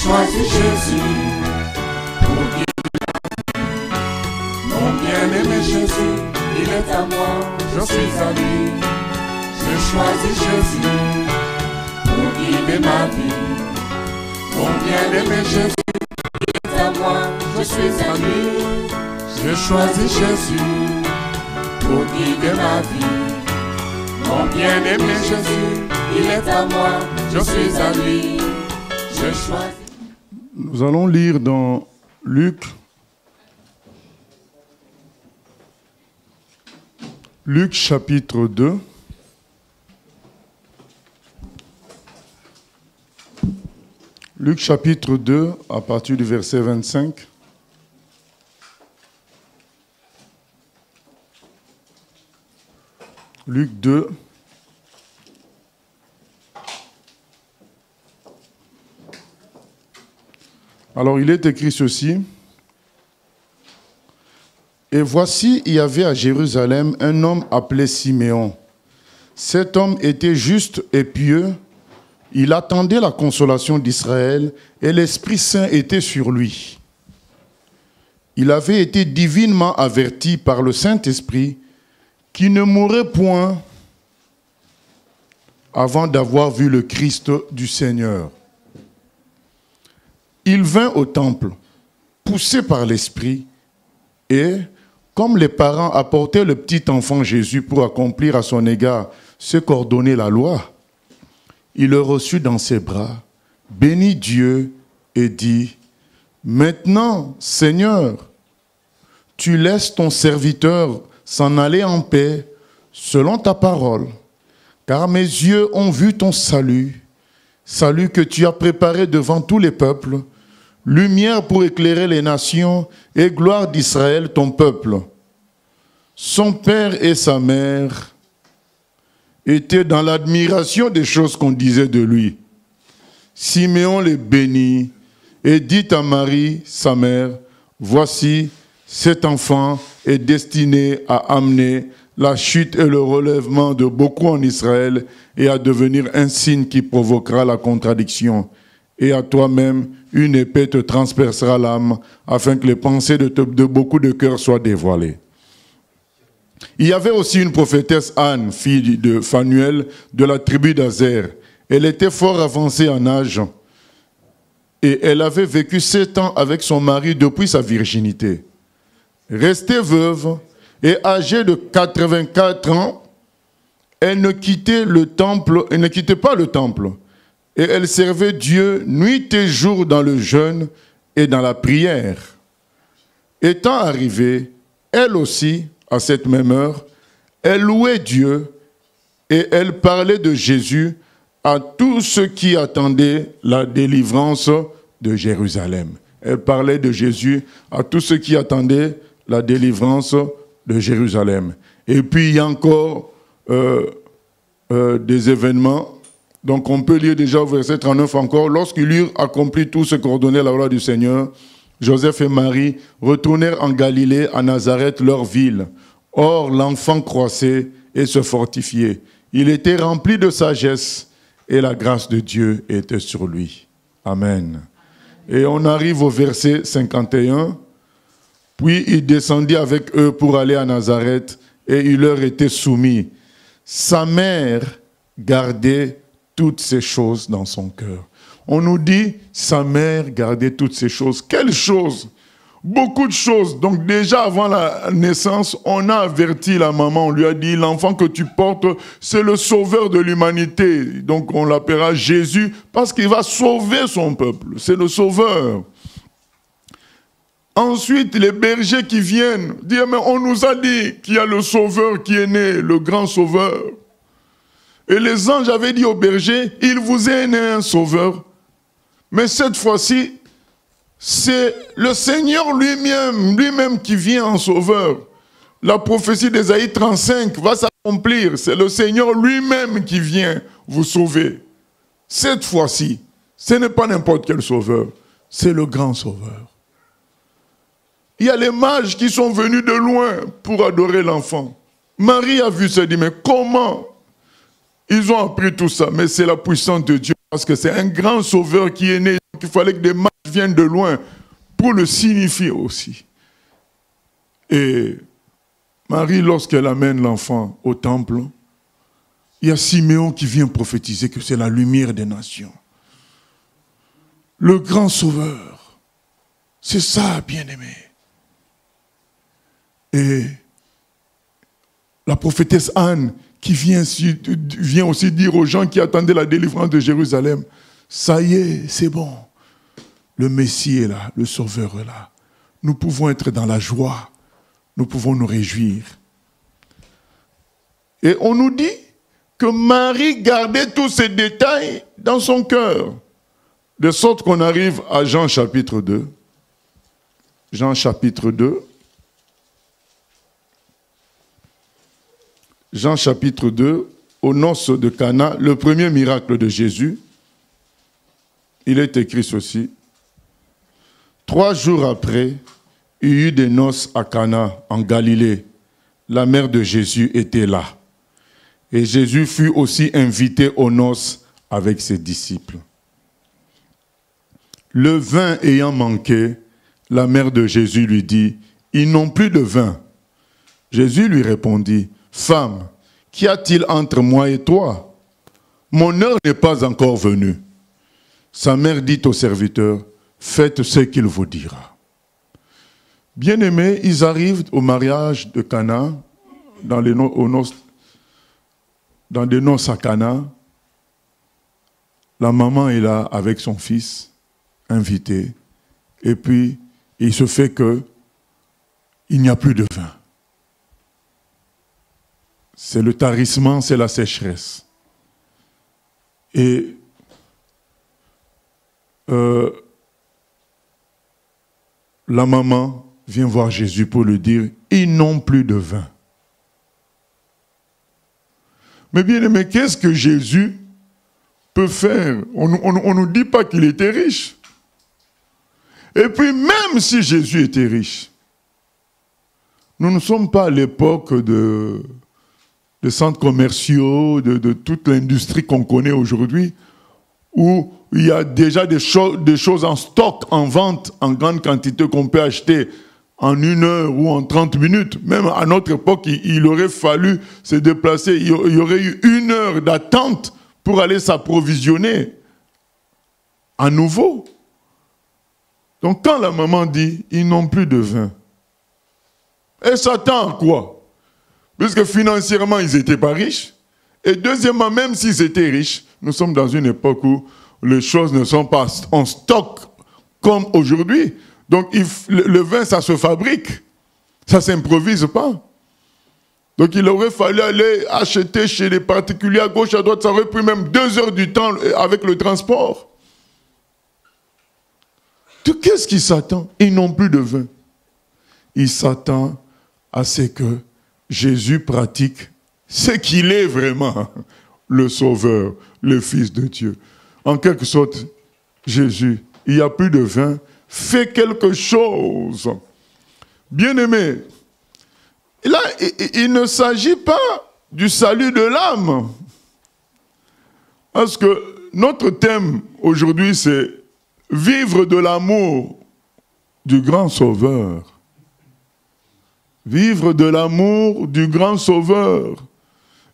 choisi Jésus pour guider. Mon bien-aimé Jésus, il est à moi, je suis à lui. J'ai choisi Jésus pour guider ma vie. Mon bien-aimé Jésus, il est à moi, je suis à lui. J'ai choisi Jésus pour guider ma vie. Mon bien-aimé Jésus, il est à moi, je suis à lui. J'ai choisi. Nous allons lire dans Luc. Luc chapitre 2. Luc chapitre 2, à partir du verset 25. Luc 2. Alors il est écrit ceci. Et voici, il y avait à Jérusalem un homme appelé Siméon. Cet homme était juste et pieux. Il attendait la consolation d'Israël et l'Esprit Saint était sur lui. Il avait été divinement averti par le Saint-Esprit qu'il ne mourrait point avant d'avoir vu le Christ du Seigneur. Il vint au temple, poussé par l'Esprit, et, comme les parents apportaient le petit enfant Jésus pour accomplir à son égard ce qu'ordonnait la loi, il le reçut dans ses bras, bénit Dieu et dit, « Maintenant, Seigneur, tu laisses ton serviteur s'en aller en paix selon ta parole, car mes yeux ont vu ton salut, salut que tu as préparé devant tous les peuples, lumière pour éclairer les nations et gloire d'Israël, ton peuple. » Son père et sa mère étaient dans l'admiration des choses qu'on disait de lui. Siméon les bénit et dit à Marie, sa mère, « Voici, cet enfant est destiné à amener la chute et le relèvement de beaucoup en Israël et à devenir un signe qui provoquera la contradiction. Et à toi-même, une épée te transpercera l'âme, afin que les pensées de beaucoup de cœurs soient dévoilées. » Il y avait aussi une prophétesse Anne, fille de Phanuel, de la tribu d'Azer. Elle était fort avancée en âge et elle avait vécu 7 ans avec son mari depuis sa virginité. Restée veuve et âgée de 84 ans, elle ne quittait pas le temple. Et elle servait Dieu nuit et jour dans le jeûne et dans la prière. Étant arrivée, elle aussi, à cette même heure, elle louait Dieu et elle parlait de Jésus à tous ceux qui attendaient la délivrance de Jérusalem. Elle parlait de Jésus à tous ceux qui attendaient la délivrance de Jérusalem. Et puis il y a encore des événements. Donc on peut lire déjà au verset 39 encore. Lorsqu'ils eurent accompli tout ce qu'ordonnait la loi du Seigneur, Joseph et Marie retournèrent en Galilée, à Nazareth, leur ville. Or, l'enfant croissait et se fortifiait. Il était rempli de sagesse et la grâce de Dieu était sur lui. Amen. Et on arrive au verset 51. Puis il descendit avec eux pour aller à Nazareth et il leur était soumis. Sa mère gardait toutes ces choses dans son cœur. On nous dit, sa mère gardait toutes ces choses. Quelles choses? Beaucoup de choses. Donc déjà avant la naissance, on a averti la maman, on lui a dit, l'enfant que tu portes, c'est le sauveur de l'humanité. Donc on l'appellera Jésus parce qu'il va sauver son peuple. C'est le sauveur. Ensuite, les bergers qui viennent dire, mais on nous a dit qu'il y a le sauveur qui est né, le grand sauveur. Et les anges avaient dit aux bergers, il vous est né un sauveur. Mais cette fois-ci, c'est le Seigneur lui-même qui vient en sauveur. La prophétie d'Ésaïe 35 va s'accomplir. C'est le Seigneur lui-même qui vient vous sauver. Cette fois-ci, ce n'est pas n'importe quel sauveur, c'est le grand sauveur. Il y a les mages qui sont venus de loin pour adorer l'enfant. Marie a vu ça et dit, mais comment ils ont appris tout ça? Mais c'est la puissance de Dieu, parce que c'est un grand sauveur qui est né. Donc il fallait que des mages viennent de loin pour le signifier aussi. Et Marie, lorsqu'elle amène l'enfant au temple, il y a Siméon qui vient prophétiser que c'est la lumière des nations. Le grand sauveur. C'est ça, bien-aimé. Et la prophétesse Anne qui vient aussi dire aux gens qui attendaient la délivrance de Jérusalem, ça y est, c'est bon. Le Messie est là, le Sauveur est là. Nous pouvons être dans la joie. Nous pouvons nous réjouir. Et on nous dit que Marie gardait tous ces détails dans son cœur. De sorte qu'on arrive à Jean chapitre 2. Jean chapitre 2. Jean chapitre 2, aux noces de Cana, le premier miracle de Jésus. Il est écrit ceci. 3 jours après, il y eut des noces à Cana, en Galilée. La mère de Jésus était là. Et Jésus fut aussi invité aux noces avec ses disciples. Le vin ayant manqué, la mère de Jésus lui dit, « Ils n'ont plus de vin. » Jésus lui répondit, « Femme, qu'y a-t-il entre moi et toi? Mon heure n'est pas encore venue. » Sa mère dit au serviteur, « Faites ce qu'il vous dira. » Bien-aimés, ils arrivent au mariage de Cana, dans des noces à Cana. La maman est là avec son fils, invité. Et puis, il se fait que il n'y a plus de vin. C'est le tarissement, c'est la sécheresse. Et la maman vient voir Jésus pour lui dire, ils n'ont plus de vin. Mais bien aimé, qu'est-ce que Jésus peut faire? On ne nous dit pas qu'il était riche. Et puis même si Jésus était riche, nous ne sommes pas à l'époque de centres commerciaux, de toute l'industrie qu'on connaît aujourd'hui, où il y a déjà des choses en stock, en vente, en grande quantité qu'on peut acheter en 1 heure ou en 30 minutes. Même à notre époque, il aurait fallu se déplacer. Il y aurait eu 1 heure d'attente pour aller s'approvisionner à nouveau. Donc quand la maman dit, ils n'ont plus de vin, elle s'attend à quoi? Puisque financièrement, ils n'étaient pas riches. Et deuxièmement, même s'ils étaient riches, nous sommes dans une époque où les choses ne sont pas en stock comme aujourd'hui. Donc le vin, ça se fabrique. Ça ne s'improvise pas. Donc il aurait fallu aller acheter chez les particuliers à gauche, à droite. Ça aurait pris même 2 heures du temps avec le transport. Qu'est-ce qui s'attend? Ils n'ont plus de vin. Ils s'attendent à ce que Jésus pratique ce qu'il est vraiment, le Sauveur, le Fils de Dieu. En quelque sorte, Jésus, il n'y a plus de vin, fais quelque chose. Bien-aimé, là, il ne s'agit pas du salut de l'âme. Parce que notre thème aujourd'hui, c'est vivre de l'amour du grand Sauveur. Vivre de l'amour du grand Sauveur.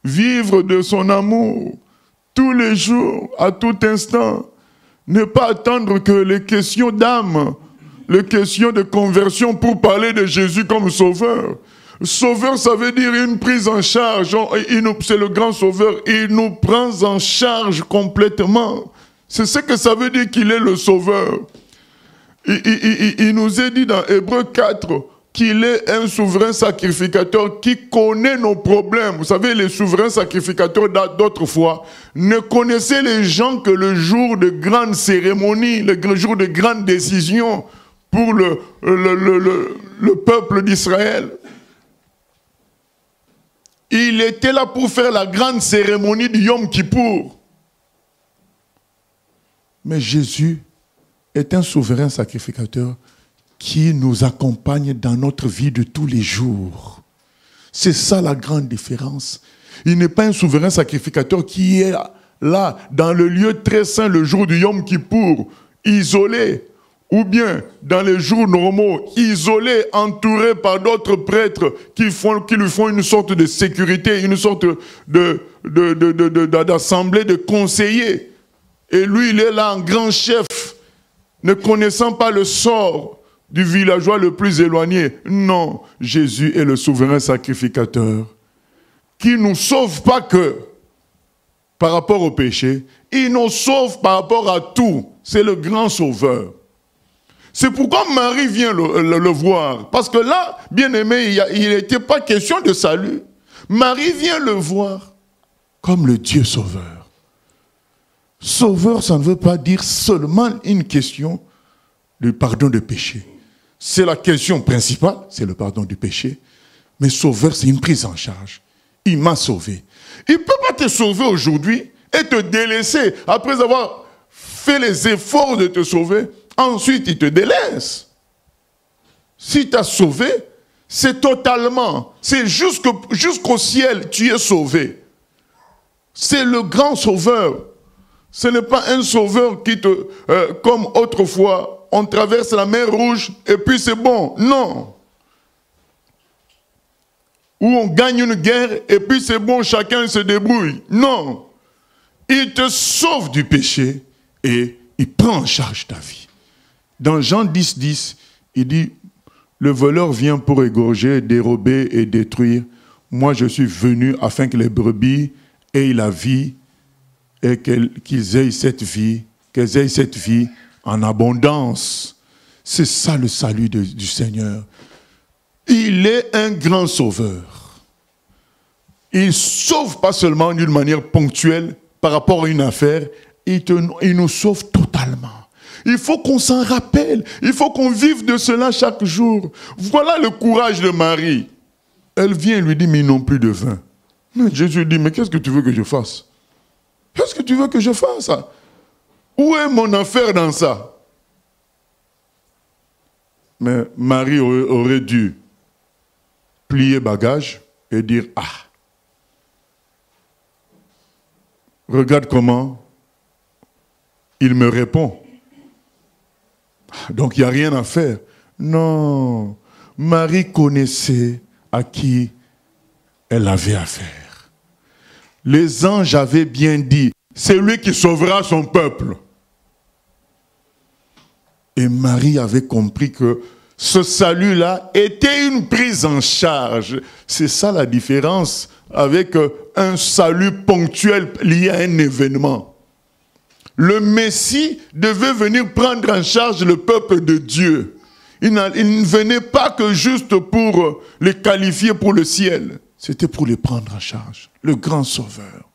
Vivre de son amour tous les jours, à tout instant. Ne pas attendre que les questions d'âme, les questions de conversion pour parler de Jésus comme Sauveur. Sauveur, ça veut dire une prise en charge. C'est le grand Sauveur. Il nous prend en charge complètement. C'est ce que ça veut dire qu'il est le Sauveur. Il nous est dit dans Hébreux 4 qu'il est un souverain sacrificateur qui connaît nos problèmes. Vous savez, les souverains sacrificateurs d'autrefois ne connaissaient les gens que le jour de grandes cérémonies, le jour de grandes décisions pour le peuple d'Israël. Il était là pour faire la grande cérémonie du Yom Kippour. Mais Jésus est un souverain sacrificateur qui nous accompagne dans notre vie de tous les jours. C'est ça la grande différence. Il n'est pas un souverain sacrificateur qui est là, dans le lieu très saint, le jour du Yom Kippour. isolé, ou bien dans les jours normaux, isolé, entouré par d'autres prêtres qui lui font une sorte de sécurité, une sorte d'assemblée de conseillers. Et lui, il est là en grand chef, ne connaissant pas le sort du villageois le plus éloigné. Non, Jésus est le souverain sacrificateur qui ne nous sauve pas que par rapport au péché, il nous sauve par rapport à tout. C'est le grand sauveur. C'est pourquoi Marie vient le voir. Parce que là, bien aimé, il n'était pas question de salut. Marie vient le voir comme le Dieu sauveur. Sauveur, ça ne veut pas dire seulement une question du pardon de péché. C'est la question principale, c'est le pardon du péché. Mais sauveur, c'est une prise en charge. Il m'a sauvé. Il ne peut pas te sauver aujourd'hui et te délaisser après avoir fait les efforts de te sauver. Ensuite, il te délaisse. Si tu as sauvé, c'est totalement, c'est jusqu'au ciel, tu es sauvé. C'est le grand sauveur. Ce n'est pas un sauveur qui te, comme autrefois, on traverse la mer Rouge et puis c'est bon. Non. Où on gagne une guerre et puis c'est bon, chacun se débrouille. Non. Il te sauve du péché et il prend en charge ta vie. Dans Jean 10, 10, il dit, le voleur vient pour égorger, dérober et détruire. Moi, je suis venu afin que les brebis aient la vie et qu'ils aient cette vie, qu'elles aient cette vie en abondance. C'est ça le salut du Seigneur. Il est un grand sauveur. Il ne sauve pas seulement d'une manière ponctuelle par rapport à une affaire, il nous sauve totalement. Il faut qu'on s'en rappelle. Il faut qu'on vive de cela chaque jour. Voilà le courage de Marie. Elle vient et lui dit, mais ils n'ont plus de vin. Mais Jésus dit, mais qu'est-ce que tu veux que je fasse? Qu'est-ce que tu veux que je fasse? Où est mon affaire dans ça? Mais Marie aurait dû plier bagage et dire, ah, regarde comment il me répond. Donc il n'y a rien à faire. Non, Marie connaissait à qui elle avait affaire. Les anges avaient bien dit, c'est lui qui sauvera son peuple. Et Marie avait compris que ce salut-là était une prise en charge. C'est ça la différence avec un salut ponctuel lié à un événement. Le Messie devait venir prendre en charge le peuple de Dieu. Il ne venait pas que juste pour les qualifier pour le ciel. C'était pour les prendre en charge. Le grand sauveur.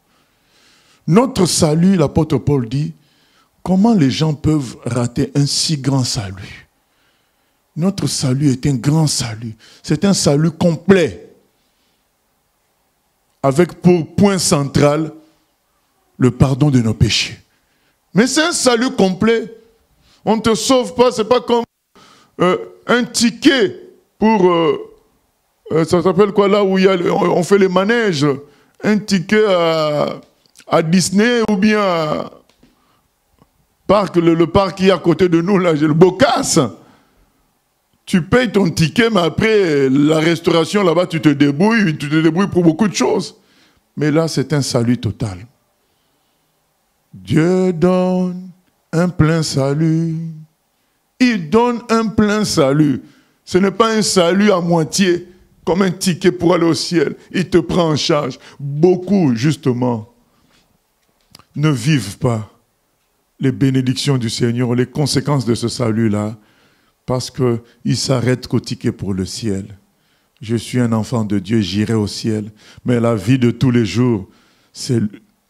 Notre salut, l'apôtre Paul dit, comment les gens peuvent rater un si grand salut? Notre salut est un grand salut. C'est un salut complet. Avec pour point central le pardon de nos péchés. Mais c'est un salut complet. On ne te sauve pas, c'est pas comme un ticket pour... ça s'appelle quoi là où on fait les manèges? Un ticket à Disney ou bien le parc qui est à côté de nous, là, le Bocas. Tu payes ton ticket, mais après, la restauration là-bas, tu te débrouilles pour beaucoup de choses. Mais là, c'est un salut total. Dieu donne un plein salut. Il donne un plein salut. Ce n'est pas un salut à moitié, comme un ticket pour aller au ciel. Il te prend en charge. Beaucoup, justement, ne vivent pas les bénédictions du Seigneur, les conséquences de ce salut-là, parce qu'ils s'arrêtent qu'au ticket pour le ciel. Je suis un enfant de Dieu, j'irai au ciel. Mais la vie de tous les jours, c'est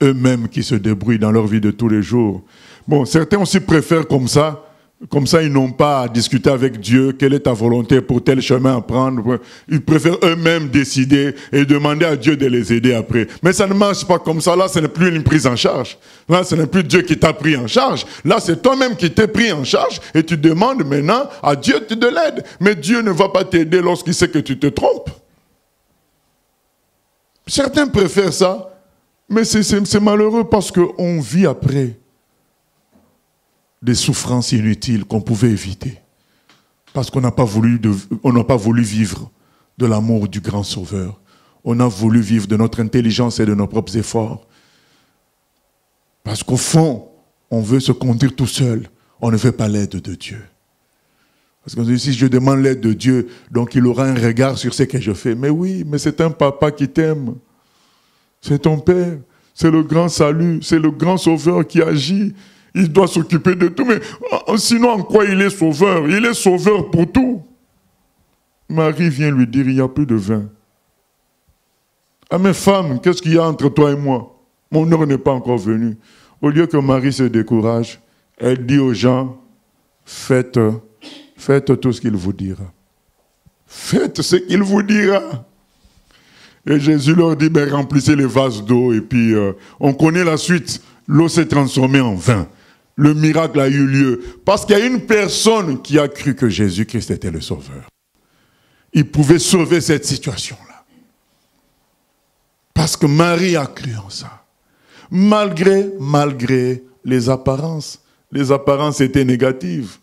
eux-mêmes qui se débrouillent dans leur vie de tous les jours. Bon, certains aussi préfèrent comme ça. Comme ça, ils n'ont pas à discuter avec Dieu. Quelle est ta volonté pour tel chemin à prendre? Ils préfèrent eux-mêmes décider et demander à Dieu de les aider après. Mais ça ne marche pas comme ça. Là, ce n'est plus une prise en charge. Là, ce n'est plus Dieu qui t'a pris en charge. Là, c'est toi-même qui t'es pris en charge et tu demandes maintenant à Dieu de l'aide. Mais Dieu ne va pas t'aider lorsqu'il sait que tu te trompes. Certains préfèrent ça, mais c'est malheureux parce qu'on vit après des souffrances inutiles qu'on pouvait éviter. Parce qu'on n'a pas voulu vivre de l'amour du grand Sauveur. On a voulu vivre de notre intelligence et de nos propres efforts. Parce qu'au fond, on veut se conduire tout seul. On ne veut pas l'aide de Dieu. Parce qu'on dit, si je demande l'aide de Dieu, donc il aura un regard sur ce que je fais. Mais oui, mais c'est un papa qui t'aime. C'est ton Père. C'est le grand salut. C'est le grand Sauveur qui agit. Il doit s'occuper de tout. Mais sinon, en quoi il est sauveur? Il est sauveur pour tout. Marie vient lui dire, il n'y a plus de vin. Ah mais femme, qu'est-ce qu'il y a entre toi et moi? Mon heure n'est pas encore venue. Au lieu que Marie se décourage, elle dit aux gens, faites tout ce qu'il vous dira. Faites ce qu'il vous dira. Et Jésus leur dit, ben, remplissez les vases d'eau. Et puis, on connaît la suite. L'eau s'est transformée en vin. Le miracle a eu lieu. Parce qu'il y a une personne qui a cru que Jésus-Christ était le Sauveur. Il pouvait sauver cette situation-là. Parce que Marie a cru en ça. Malgré les apparences. Les apparences étaient négatives.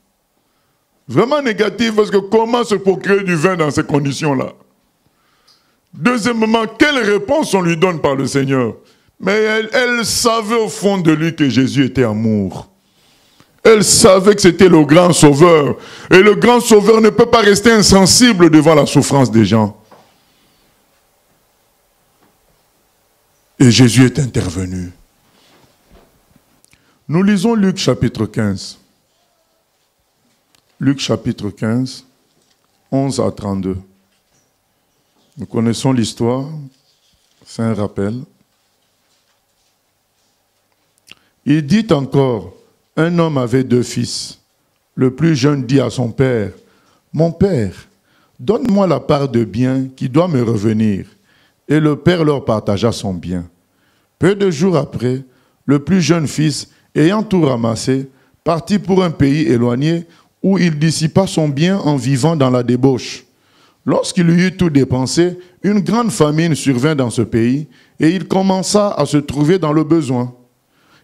Vraiment négatives, parce que comment se procurer du vin dans ces conditions-là? Deuxièmement, quelle réponse on lui donne par le Seigneur? Mais elle savait au fond de lui que Jésus était amour. Elle savait que c'était le grand Sauveur. Et le grand Sauveur ne peut pas rester insensible devant la souffrance des gens. Et Jésus est intervenu. Nous lisons Luc chapitre 15. Luc chapitre 15, 11 à 32. Nous connaissons l'histoire, c'est un rappel. Il dit encore, un homme avait 2 fils. Le plus jeune dit à son père, « Mon père, donne-moi la part de bien qui doit me revenir. » Et le père leur partagea son bien. Peu de jours après, le plus jeune fils, ayant tout ramassé, partit pour un pays éloigné où il dissipa son bien en vivant dans la débauche. Lorsqu'il eut tout dépensé, une grande famine survint dans ce pays et il commença à se trouver dans le besoin.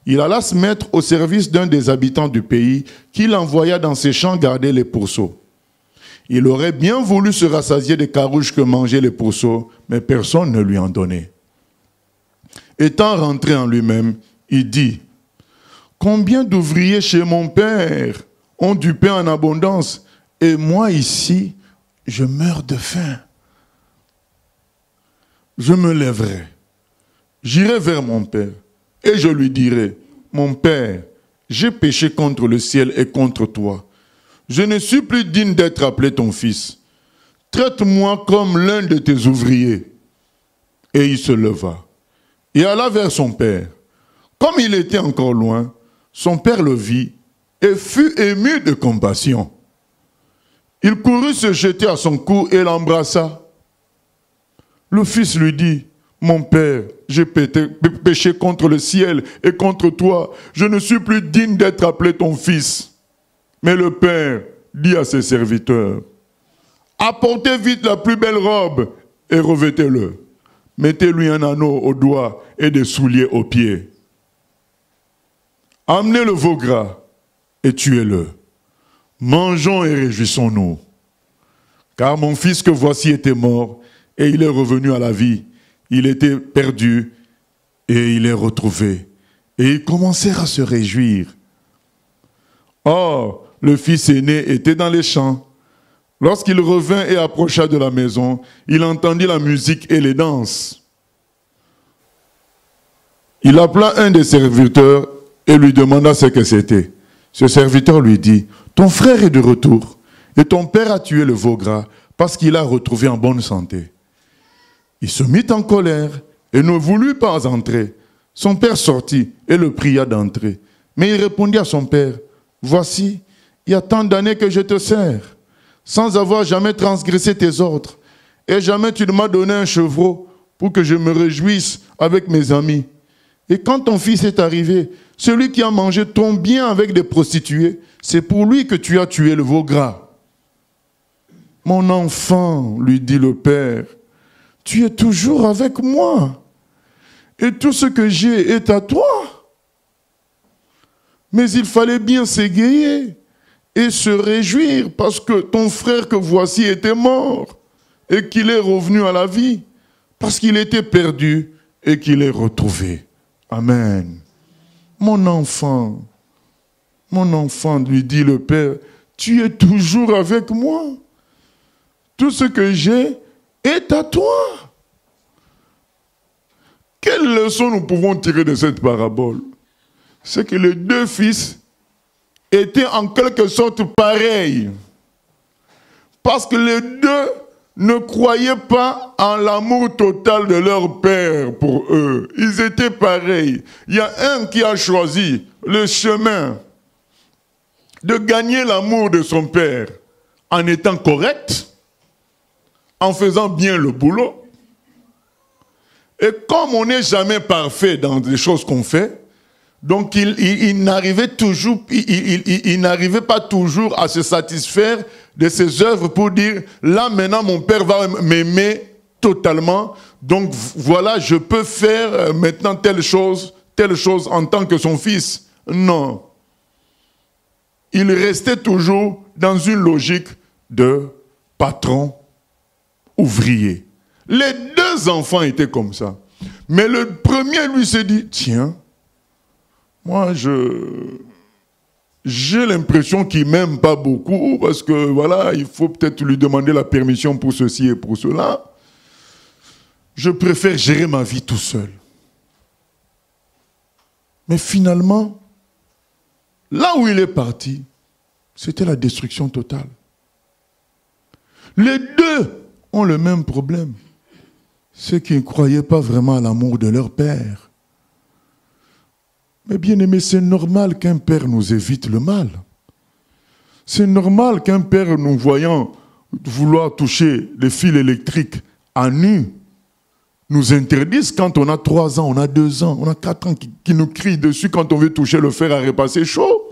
Il alla se mettre au service d'un des habitants du pays qu'il envoya dans ses champs garder les pourceaux. Il aurait bien voulu se rassasier des carouges que mangeaient les pourceaux, mais personne ne lui en donnait. Étant rentré en lui-même, il dit, « Combien d'ouvriers chez mon père ont du pain en abondance, et moi ici, je meurs de faim. Je me lèverai, j'irai vers mon père, et je lui dirai, mon père, j'ai péché contre le ciel et contre toi. Je ne suis plus digne d'être appelé ton fils. Traite-moi comme l'un de tes ouvriers. Et il se leva et alla vers son père. Comme il était encore loin, son père le vit et fut ému de compassion. Il courut se jeter à son cou et l'embrassa. Le fils lui dit, « Mon père, j'ai péché contre le ciel et contre toi. Je ne suis plus digne d'être appelé ton fils. » Mais le père dit à ses serviteurs, « Apportez vite la plus belle robe et revêtez-le. Mettez-lui un anneau au doigt et des souliers aux pieds. Amenez le veau gras et tuez-le. Mangeons et réjouissons-nous. Car mon fils que voici était mort et il est revenu à la vie. Il était perdu et il est retrouvé. » Et ils commencèrent à se réjouir. Or, le fils aîné était dans les champs. Lorsqu'il revint et approcha de la maison, il entendit la musique et les danses. Il appela un des serviteurs et lui demanda ce que c'était. Ce serviteur lui dit, « Ton frère est de retour, et ton père a tué le veau gras parce qu'il l'a retrouvé en bonne santé. » Il se mit en colère et ne voulut pas entrer. Son père sortit et le pria d'entrer. Mais il répondit à son père, « Voici, il y a tant d'années que je te sers, sans avoir jamais transgressé tes ordres, et jamais tu ne m'as donné un chevreau pour que je me réjouisse avec mes amis. Et quand ton fils est arrivé, celui qui a mangé ton bien avec des prostituées, c'est pour lui que tu as tué le veau gras. » « Mon enfant, lui dit le père, tu es toujours avec moi, et tout ce que j'ai est à toi. Mais il fallait bien s'égayer et se réjouir parce que ton frère que voici était mort et qu'il est revenu à la vie, parce qu'il était perdu et qu'il est retrouvé. Amen. Mon enfant, lui dit le Père, tu es toujours avec moi. Tout ce que j'ai est à toi. Quelle leçon nous pouvons tirer de cette parabole? C'est que les deux fils étaient en quelque sorte pareils. Parce que les deux ne croyaient pas en l'amour total de leur père pour eux. Ils étaient pareils. Il y a un qui a choisi le chemin de gagner l'amour de son père en étant correct, en faisant bien le boulot. Et comme on n'est jamais parfait dans les choses qu'on fait, donc il n'arrivait pas toujours à se satisfaire de ses œuvres pour dire, là maintenant mon père va m'aimer totalement, donc voilà, je peux faire maintenant telle chose en tant que son fils. Non. Il restait toujours dans une logique de patron ouvrier. Les deux enfants étaient comme ça. Mais le premier, lui, s'est dit, tiens, moi, j'ai l'impression qu'il ne m'aime pas beaucoup parce que, voilà, il faut peut-être lui demander la permission pour ceci et pour cela. Je préfère gérer ma vie tout seul. Mais finalement, là où il est parti, c'était la destruction totale. Les deux ont le même problème. Ceux qui ne croyaient pas vraiment à l'amour de leur père. Mais bien aimé, c'est normal qu'un père nous évite le mal. C'est normal qu'un père, nous voyant vouloir toucher les fils électriques à nu, nous interdise quand on a 3 ans, on a 2 ans, on a 4 ans, qui nous crient dessus quand on veut toucher le fer à repasser chaud.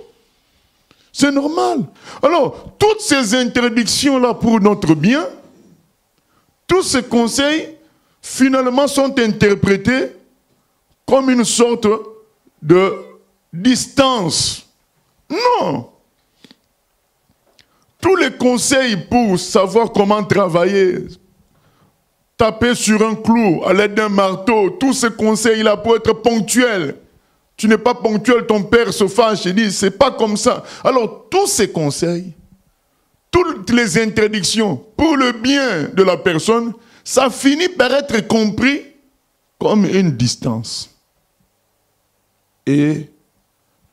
C'est normal. Alors, toutes ces interdictions-là pour notre bien, tous ces conseils, finalement, sont interprétés comme une sorte de distance. Non. Tous les conseils pour savoir comment travailler, taper sur un clou à l'aide d'un marteau, tous ces conseils-là pour être ponctuel. Tu n'es pas ponctuel, ton père se fâche et dit, c'est pas comme ça. Alors, tous ces conseils, toutes les interdictions pour le bien de la personne, ça finit par être compris comme une distance. Et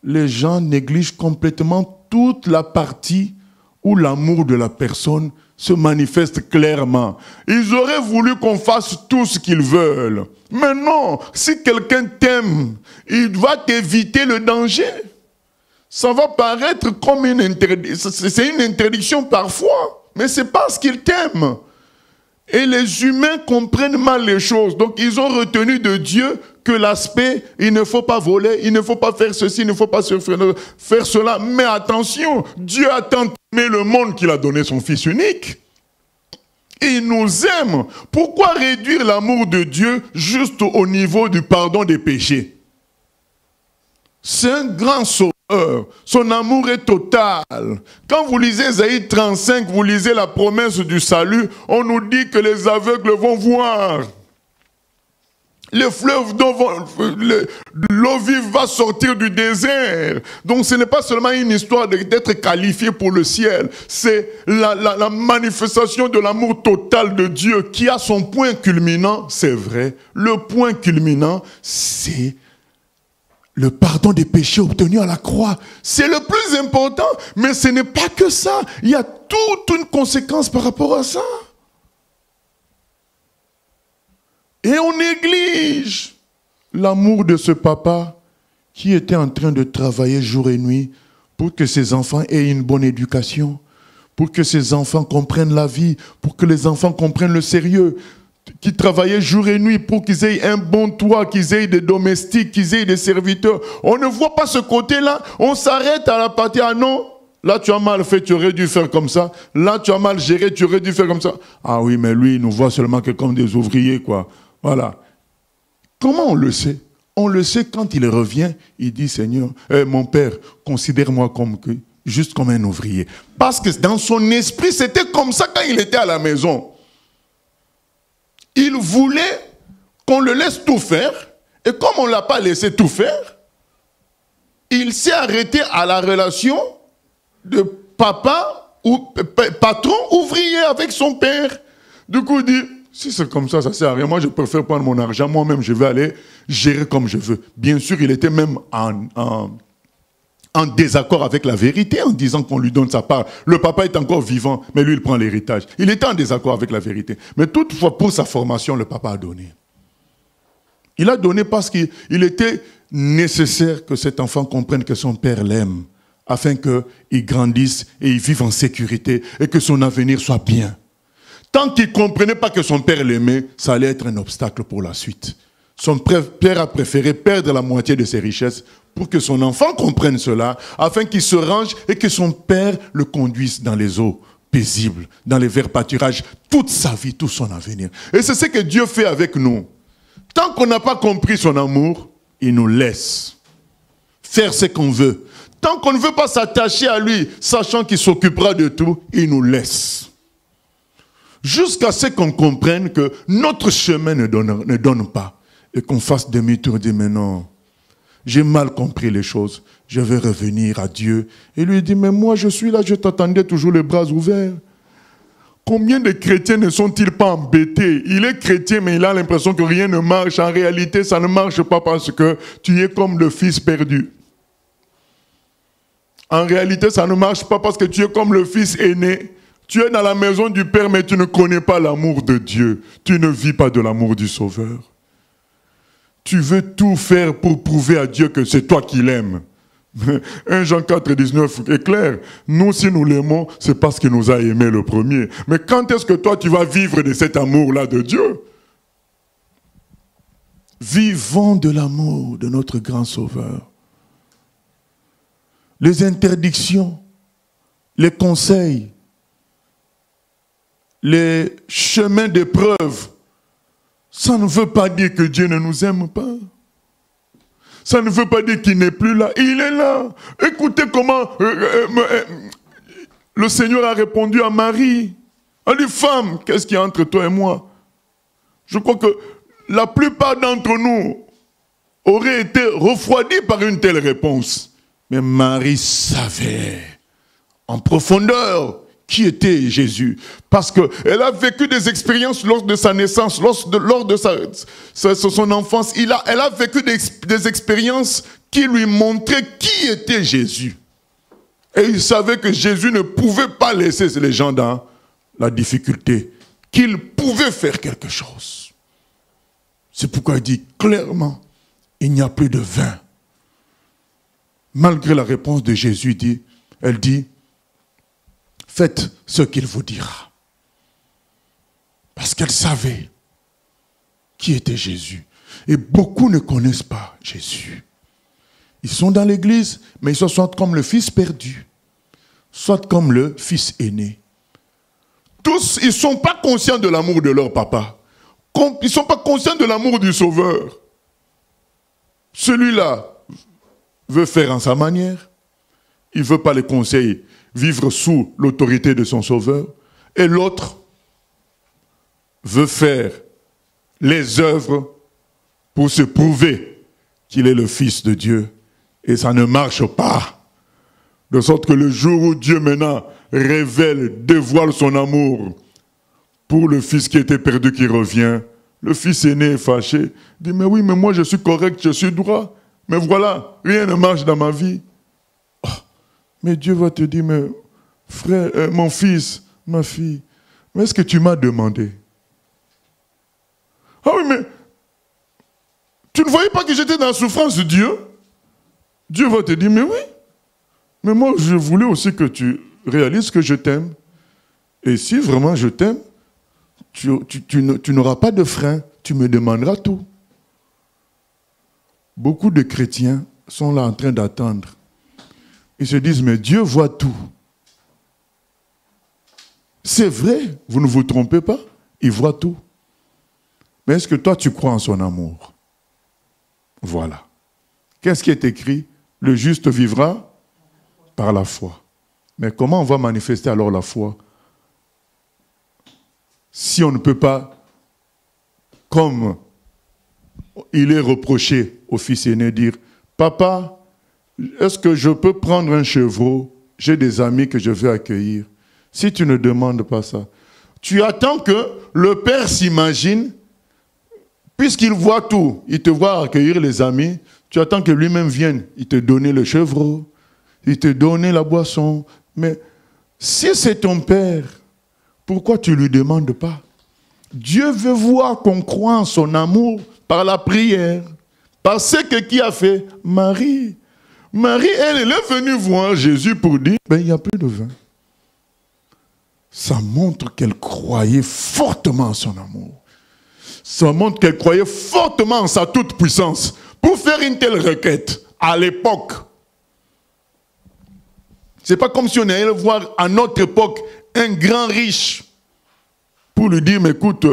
les gens négligent complètement toute la partie où l'amour de la personne se manifeste clairement. Ils auraient voulu qu'on fasse tout ce qu'ils veulent. Mais non, si quelqu'un t'aime, il va t'éviter le danger. Ça va paraître comme une interdiction. C'est une interdiction parfois, mais c'est parce qu'il t'aime. Et les humains comprennent mal les choses. Donc ils ont retenu de Dieu que l'aspect, il ne faut pas voler, il ne faut pas faire ceci, il ne faut pas faire cela. Mais attention, Dieu a tant aimé le monde qu'il a donné son Fils unique. Et il nous aime. Pourquoi réduire l'amour de Dieu juste au niveau du pardon des péchés? C'est un grand sauveur. Son amour est total. Quand vous lisez Ésaïe 35, vous lisez la promesse du salut, on nous dit que les aveugles vont voir. Les fleuves l'eau vive va sortir du désert. Donc ce n'est pas seulement une histoire d'être qualifié pour le ciel. C'est la manifestation de l'amour total de Dieu qui a son point culminant, c'est vrai. Le point culminant, c'est le pardon des péchés obtenu à la croix. C'est le plus important, mais ce n'est pas que ça. Il y a toute une conséquence par rapport à ça. Et on néglige l'amour de ce papa qui était en train de travailler jour et nuit pour que ses enfants aient une bonne éducation, pour que ses enfants comprennent la vie, pour que les enfants comprennent le sérieux, qui travaillaient jour et nuit pour qu'ils aient un bon toit, qu'ils aient des domestiques, qu'ils aient des serviteurs. On ne voit pas ce côté-là, on s'arrête à la partie, ah non, là tu as mal fait, tu aurais dû faire comme ça, là tu as mal géré, tu aurais dû faire comme ça. Ah oui, mais lui, il nous voit seulement que comme des ouvriers, quoi. Voilà. Comment on le sait? On le sait, quand il revient, il dit, Seigneur, mon Père, considère-moi juste comme un ouvrier. Parce que dans son esprit, c'était comme ça quand il était à la maison. Il voulait qu'on le laisse tout faire. Et comme on ne l'a pas laissé tout faire, il s'est arrêté à la relation de papa ou patron ouvrier avec son père. Du coup, il dit, si c'est comme ça, ça ne sert à rien. Moi, je préfère prendre mon argent. Moi-même, je vais aller gérer comme je veux. Bien sûr, il était même en désaccord avec la vérité, en disant qu'on lui donne sa part. Le papa est encore vivant, mais lui, il prend l'héritage. Il était en désaccord avec la vérité. Mais toutefois, pour sa formation, le papa a donné. Il a donné parce qu'il était nécessaire que cet enfant comprenne que son père l'aime, afin qu'il grandisse et il vive en sécurité et que son avenir soit bien. Tant qu'il ne comprenait pas que son père l'aimait, ça allait être un obstacle pour la suite. Son père a préféré perdre la moitié de ses richesses pour que son enfant comprenne cela, afin qu'il se range et que son père le conduise dans les eaux paisibles, dans les verts pâturages, toute sa vie, tout son avenir. Et c'est ce que Dieu fait avec nous. Tant qu'on n'a pas compris son amour, il nous laisse faire ce qu'on veut. Tant qu'on ne veut pas s'attacher à lui, sachant qu'il s'occupera de tout, il nous laisse. Jusqu'à ce qu'on comprenne que notre chemin ne donne pas. Et qu'on fasse demi-tour et dire, mais non, j'ai mal compris les choses. Je vais revenir à Dieu. Et lui dit, mais moi je suis là, je t'attendais toujours les bras ouverts. Combien de chrétiens ne sont-ils pas embêtés? Il est chrétien, mais il a l'impression que rien ne marche. En réalité, ça ne marche pas parce que tu es comme le fils perdu. En réalité, ça ne marche pas parce que tu es comme le fils aîné. Tu es dans la maison du Père, mais tu ne connais pas l'amour de Dieu. Tu ne vis pas de l'amour du Sauveur. Tu veux tout faire pour prouver à Dieu que c'est toi qui l'aimes. 1 Jean 4, 19 est clair. Nous, si nous l'aimons, c'est parce qu'il nous a aimés le premier. Mais quand est-ce que toi, tu vas vivre de cet amour-là de Dieu? Vivons de l'amour de notre grand Sauveur. Les interdictions, les conseils, les chemins d'épreuve, ça ne veut pas dire que Dieu ne nous aime pas. Ça ne veut pas dire qu'il n'est plus là. Il est là. Écoutez comment le Seigneur a répondu à Marie. Elle dit, femme, qu'est-ce qu'il y a entre toi et moi? Je crois que la plupart d'entre nous auraient été refroidis par une telle réponse. Mais Marie savait en profondeur qui était Jésus. Parce qu'elle a vécu des expériences lors de sa naissance, lors de son enfance. Elle a vécu des expériences qui lui montraient qui était Jésus. Et il savait que Jésus ne pouvait pas laisser les gens dans la difficulté, qu'il pouvait faire quelque chose. C'est pourquoi il dit clairement, il n'y a plus de vin. Malgré la réponse de Jésus, elle dit, faites ce qu'il vous dira. Parce qu'elle savait qui était Jésus. Et beaucoup ne connaissent pas Jésus. Ils sont dans l'église, mais ils sont soit comme le fils perdu, soit comme le fils aîné. Tous, ils ne sont pas conscients de l'amour de leur papa. Ils ne sont pas conscients de l'amour du Sauveur. Celui-là veut faire en sa manière. Il ne veut pas les conseils, vivre sous l'autorité de son Sauveur. Et l'autre veut faire les œuvres pour se prouver qu'il est le Fils de Dieu. Et ça ne marche pas. De sorte que le jour où Dieu maintenant révèle, dévoile son amour pour le fils qui était perdu qui revient, le fils aîné est fâché, dit, mais oui, mais moi je suis correct, je suis droit, mais voilà, rien ne marche dans ma vie. Oh, mais Dieu va te dire, mais frère, mon fils, ma fille, mais est-ce que tu m'as demandé? Ah oui, mais tu ne voyais pas que j'étais dans la souffrance de Dieu? Dieu va te dire, mais oui, mais moi je voulais aussi que tu réalises que je t'aime. Et si vraiment je t'aime, tu n'auras pas de frein, tu me demanderas tout. Beaucoup de chrétiens sont là en train d'attendre. Ils se disent, mais Dieu voit tout. C'est vrai, vous ne vous trompez pas, il voit tout. Mais est-ce que toi tu crois en son amour? Voilà. Qu'est-ce qui est écrit? Le juste vivra par la foi. Mais comment on va manifester alors la foi si on ne peut pas, comme il est reproché au fils aîné, dire « Papa, est-ce que je peux prendre un chevreau? J'ai des amis que je veux accueillir. » Si tu ne demandes pas ça, tu attends que le père s'imagine, puisqu'il voit tout, il te voit accueillir les amis, tu attends que lui-même vienne, il te donne le chevreau, il te donne la boisson. Mais si c'est ton père, pourquoi tu ne lui demandes pas? Dieu veut voir qu'on croit en son amour par la prière, par ce que qui a fait Marie. Marie, elle est venue voir Jésus pour dire, il n'y a plus de vin. Ça montre qu'elle croyait fortement en son amour. Ça montre qu'elle croyait fortement en sa toute-puissance pour faire une telle requête à l'époque. C'est pas comme si on allait voir à notre époque un grand riche pour lui dire, mais écoute,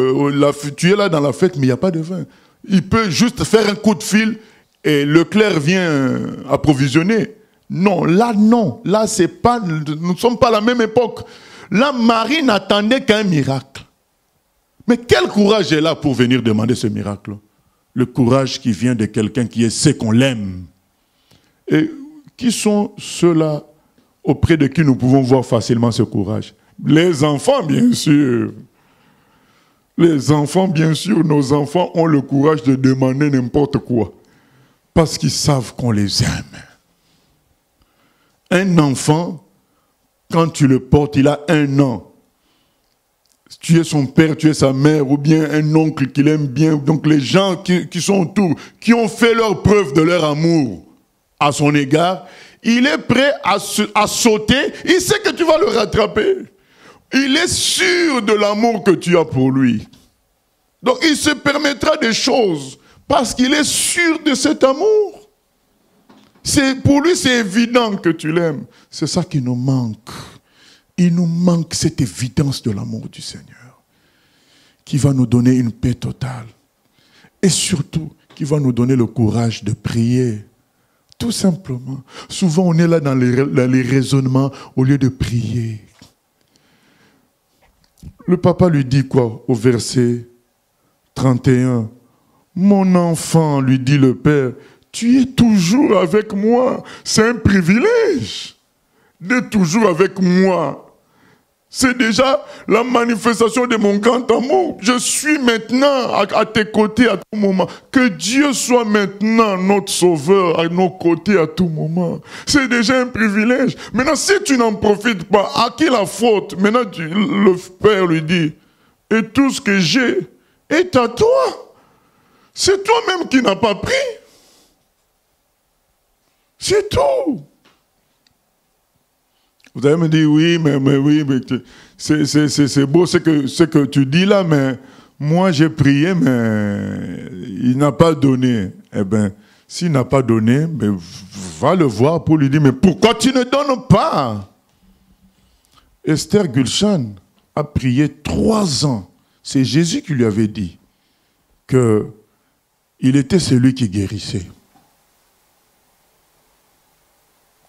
tu es là dans la fête, mais il n'y a pas de vin. Il peut juste faire un coup de fil et Leclerc vient approvisionner. Non, là c'est pas, nous ne sommes pas à la même époque. Là, Marie n'attendait qu'un miracle. Mais quel courage est là pour venir demander ce miracle? Le courage qui vient de quelqu'un qui sait qu'on l'aime. Et qui sont ceux-là auprès de qui nous pouvons voir facilement ce courage? Les enfants, bien sûr. Les enfants, bien sûr, nos enfants ont le courage de demander n'importe quoi. Parce qu'ils savent qu'on les aime. Un enfant, quand tu le portes, il a 1 an. Tu es son père, tu es sa mère, ou bien un oncle qu'il aime bien. Donc les gens qui sont autour, qui ont fait leur preuve de leur amour à son égard, il est prêt à sauter. Il sait que tu vas le rattraper. Il est sûr de l'amour que tu as pour lui. Donc il se permettra des choses parce qu'il est sûr de cet amour. Pour lui, c'est évident que tu l'aimes. C'est ça qui nous manque. Il nous manque cette évidence de l'amour du Seigneur qui va nous donner une paix totale. Et surtout, qui va nous donner le courage de prier. Tout simplement. Souvent, on est là dans les raisonnements au lieu de prier. Le papa lui dit quoi au verset 31? Mon enfant, lui dit le père, tu es toujours avec moi. C'est un privilège d'être toujours avec moi. C'est déjà la manifestation de mon grand amour. Je suis maintenant à tes côtés à tout moment. Que Dieu soit maintenant notre sauveur à nos côtés à tout moment. C'est déjà un privilège. Maintenant, si tu n'en profites pas, à qui la faute? Maintenant, le père lui dit, et tout ce que j'ai est à toi. C'est toi-même qui n'as pas pris. C'est tout. Vous allez me dire, oui, mais c'est beau ce que tu dis là, mais moi j'ai prié, mais il n'a pas donné. Eh bien, s'il n'a pas donné, va le voir pour lui dire, mais pourquoi tu ne donnes pas? Esther Gulshan a prié 3 ans. C'est Jésus qui lui avait dit qu'il était celui qui guérissait.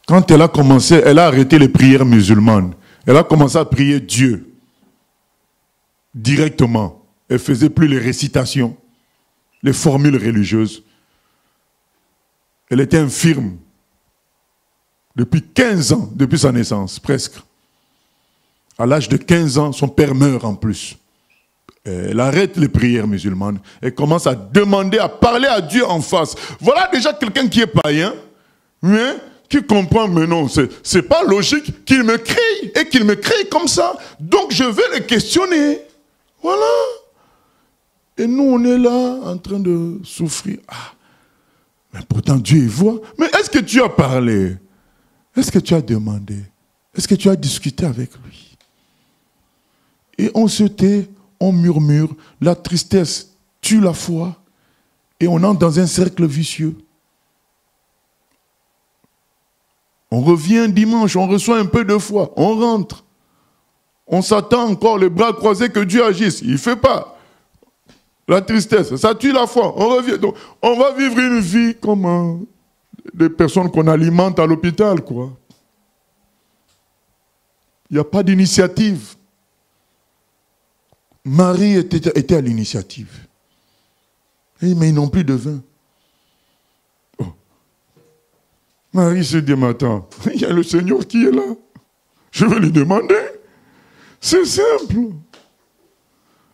Quand elle a commencé, elle a arrêté les prières musulmanes. Elle a commencé à prier Dieu directement. Elle ne faisait plus les récitations, les formules religieuses. Elle était infirme depuis 15 ans, depuis sa naissance, presque. À l'âge de 15 ans, son père meurt en plus. Elle arrête les prières musulmanes. Elle commence à demander, à parler à Dieu en face. Voilà déjà quelqu'un qui est païen, mais qui comprend, mais non, c'est pas logique qu'il me crie et qu'il me crie comme ça. Donc je vais le questionner. Voilà. Et nous, on est là en train de souffrir. Ah, mais pourtant Dieu il voit. Mais est-ce que tu as parlé? Est-ce que tu as demandé? Est-ce que tu as discuté avec lui? Et on se tait, on murmure. La tristesse tue la foi. Et on entre dans un cercle vicieux. On revient dimanche, on reçoit un peu de foi, on rentre. On s'attend encore les bras croisés que Dieu agisse. Il ne fait pas. La tristesse, ça tue la foi. On revient. Donc, on va vivre une vie comme des personnes qu'on alimente à l'hôpital, quoi. Il n'y a pas d'initiative. Marie était à l'initiative. Mais ils n'ont plus de vin. Oh. Marie se dit, mais attends, il y a le Seigneur qui est là. Je vais lui demander. C'est simple.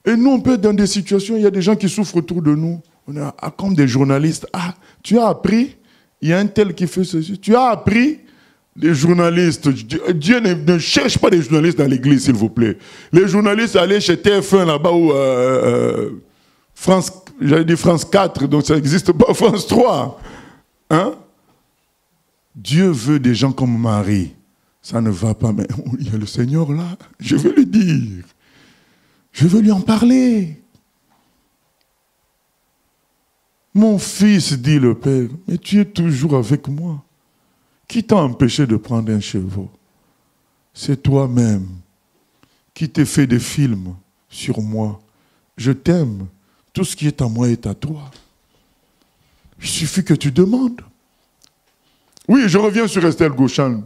Et nous, on peut être dans des situations, il y a des gens qui souffrent autour de nous. On est comme des journalistes. Ah, tu as appris, il y a un tel qui fait ceci. Tu as appris, les journalistes. Dieu ne cherche pas des journalistes dans l'église, s'il vous plaît. Les journalistes, allez chez TF1 là-bas ou France, j'avais dit France 4, donc ça n'existe pas, France 3. Hein? Dieu veut des gens comme Marie. Ça ne va pas, mais il y a le Seigneur là. Je vais lui dire. Je veux lui en parler. Mon fils, dit le père, mais tu es toujours avec moi. Qui t'a empêché de prendre un cheval? C'est toi-même qui t'es fait des films sur moi. Je t'aime. Tout ce qui est à moi est à toi. Il suffit que tu demandes. Oui, je reviens sur Estelle Gauchan.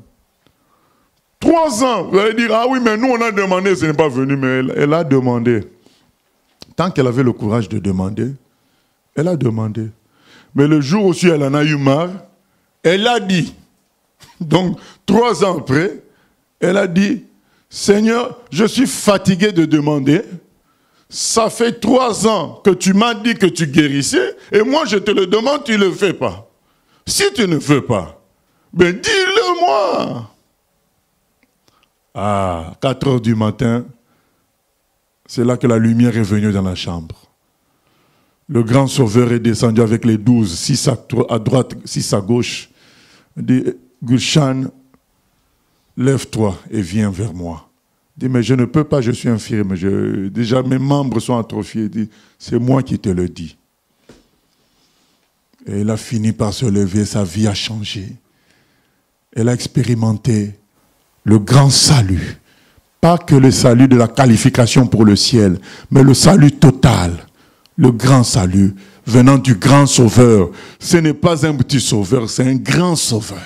3 ans, vous allez dire, ah oui, mais nous on a demandé, ce n'est pas venu, mais elle a demandé. Tant qu'elle avait le courage de demander, elle a demandé. Mais le jour où elle en a eu marre, elle a dit. Donc, 3 ans après, elle a dit, Seigneur, je suis fatiguée de demander. Ça fait 3 ans que tu m'as dit que tu guérissais, et moi je te le demande, tu ne le fais pas. Si tu ne veux pas, ben dis-le moi. À 4 heures du matin, c'est là que la lumière est venue dans la chambre. Le grand sauveur est descendu avec les 12, 6 à droite, 6 à gauche. Il dit, Gulshan, lève-toi et viens vers moi. Il dit, mais je ne peux pas, je suis infirme. Déjà, mes membres sont atrophiés. Il dit, c'est moi qui te le dis. Et elle a fini par se lever, sa vie a changé. Elle a expérimenté le grand salut. Pas que le salut de la qualification pour le ciel, mais le salut total. Le grand salut venant du grand sauveur. Ce n'est pas un petit sauveur, c'est un grand sauveur.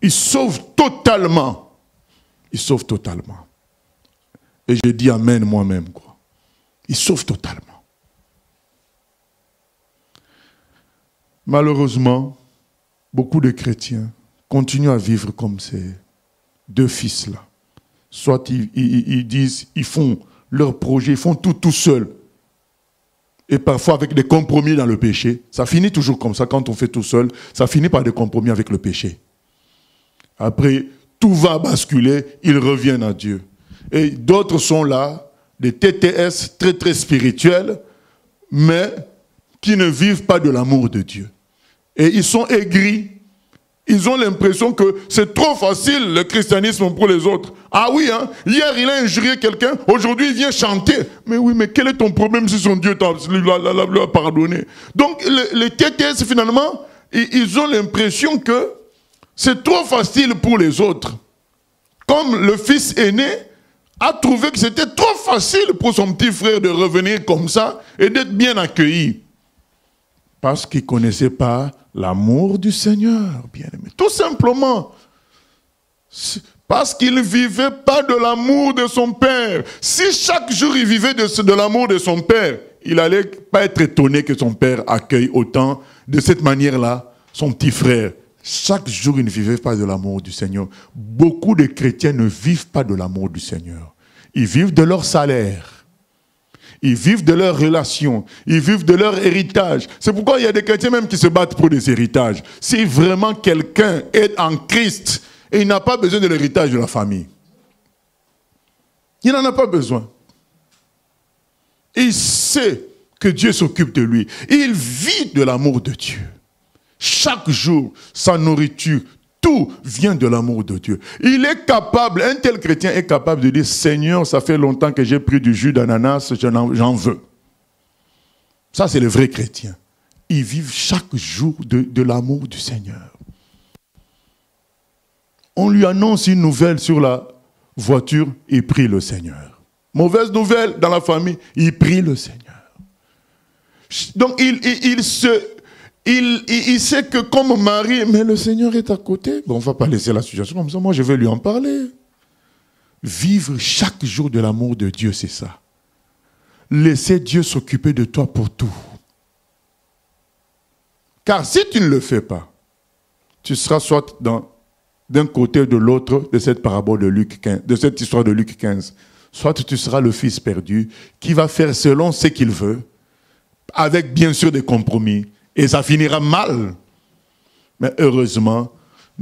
Il sauve totalement. Il sauve totalement. Et je dis amen moi-même, quoi. Il sauve totalement. Malheureusement, beaucoup de chrétiens continuent à vivre comme ces 2 fils-là. Soit ils disent, ils font leur projet, ils font tout seuls. Et parfois avec des compromis dans le péché. Ça finit toujours comme ça, quand on fait tout seul, ça finit par des compromis avec le péché. Après, tout va basculer, ils reviennent à Dieu. Et d'autres sont là, des TTS très très spirituels, mais qui ne vivent pas de l'amour de Dieu. Et ils sont aigris. Ils ont l'impression que c'est trop facile le christianisme pour les autres. Ah oui, hein, hier il a injurié quelqu'un, aujourd'hui il vient chanter. Mais oui, mais quel est ton problème si son Dieu lui a pardonné? Donc les TTS finalement, ils ont l'impression que c'est trop facile pour les autres. Comme le fils aîné a trouvé que c'était trop facile pour son petit frère de revenir comme ça et d'être bien accueilli. Parce qu'il ne connaissait pas l'amour du Seigneur, bien-aimé. Tout simplement. Parce qu'il ne vivait pas de l'amour de son Père. Si chaque jour il vivait de l'amour de son Père, il n'allait pas être étonné que son Père accueille autant, de cette manière-là, son petit frère. Chaque jour, il ne vivait pas de l'amour du Seigneur. Beaucoup de chrétiens ne vivent pas de l'amour du Seigneur. Ils vivent de leur salaire. Ils vivent de leurs relations, ils vivent de leur héritage. C'est pourquoi il y a des chrétiens même qui se battent pour des héritages. Si vraiment quelqu'un est en Christ et il n'a pas besoin de l'héritage de la famille, il n'en a pas besoin. Il sait que Dieu s'occupe de lui. Il vit de l'amour de Dieu. Chaque jour, sa nourriture, tout vient de l'amour de Dieu. Il est capable, un tel chrétien est capable de dire, Seigneur, ça fait longtemps que j'ai pris du jus d'ananas, j'en veux. Ça, c'est le vrai chrétien. Ils vivent chaque jour de l'amour du Seigneur. On lui annonce une nouvelle sur la voiture, il prie le Seigneur. Mauvaise nouvelle dans la famille, il prie le Seigneur. Donc il sait que comme Marie, mais le Seigneur est à côté. Bon, on ne va pas laisser la situation comme ça. Moi, je vais lui en parler. Vivre chaque jour de l'amour de Dieu, c'est ça. Laisser Dieu s'occuper de toi pour tout. Car si tu ne le fais pas, tu seras soit d'un côté ou de l'autre de cette parabole de Luc 15, de cette histoire de Luc 15. Soit tu seras le fils perdu qui va faire selon ce qu'il veut, avec bien sûr des compromis, et ça finira mal. Mais heureusement,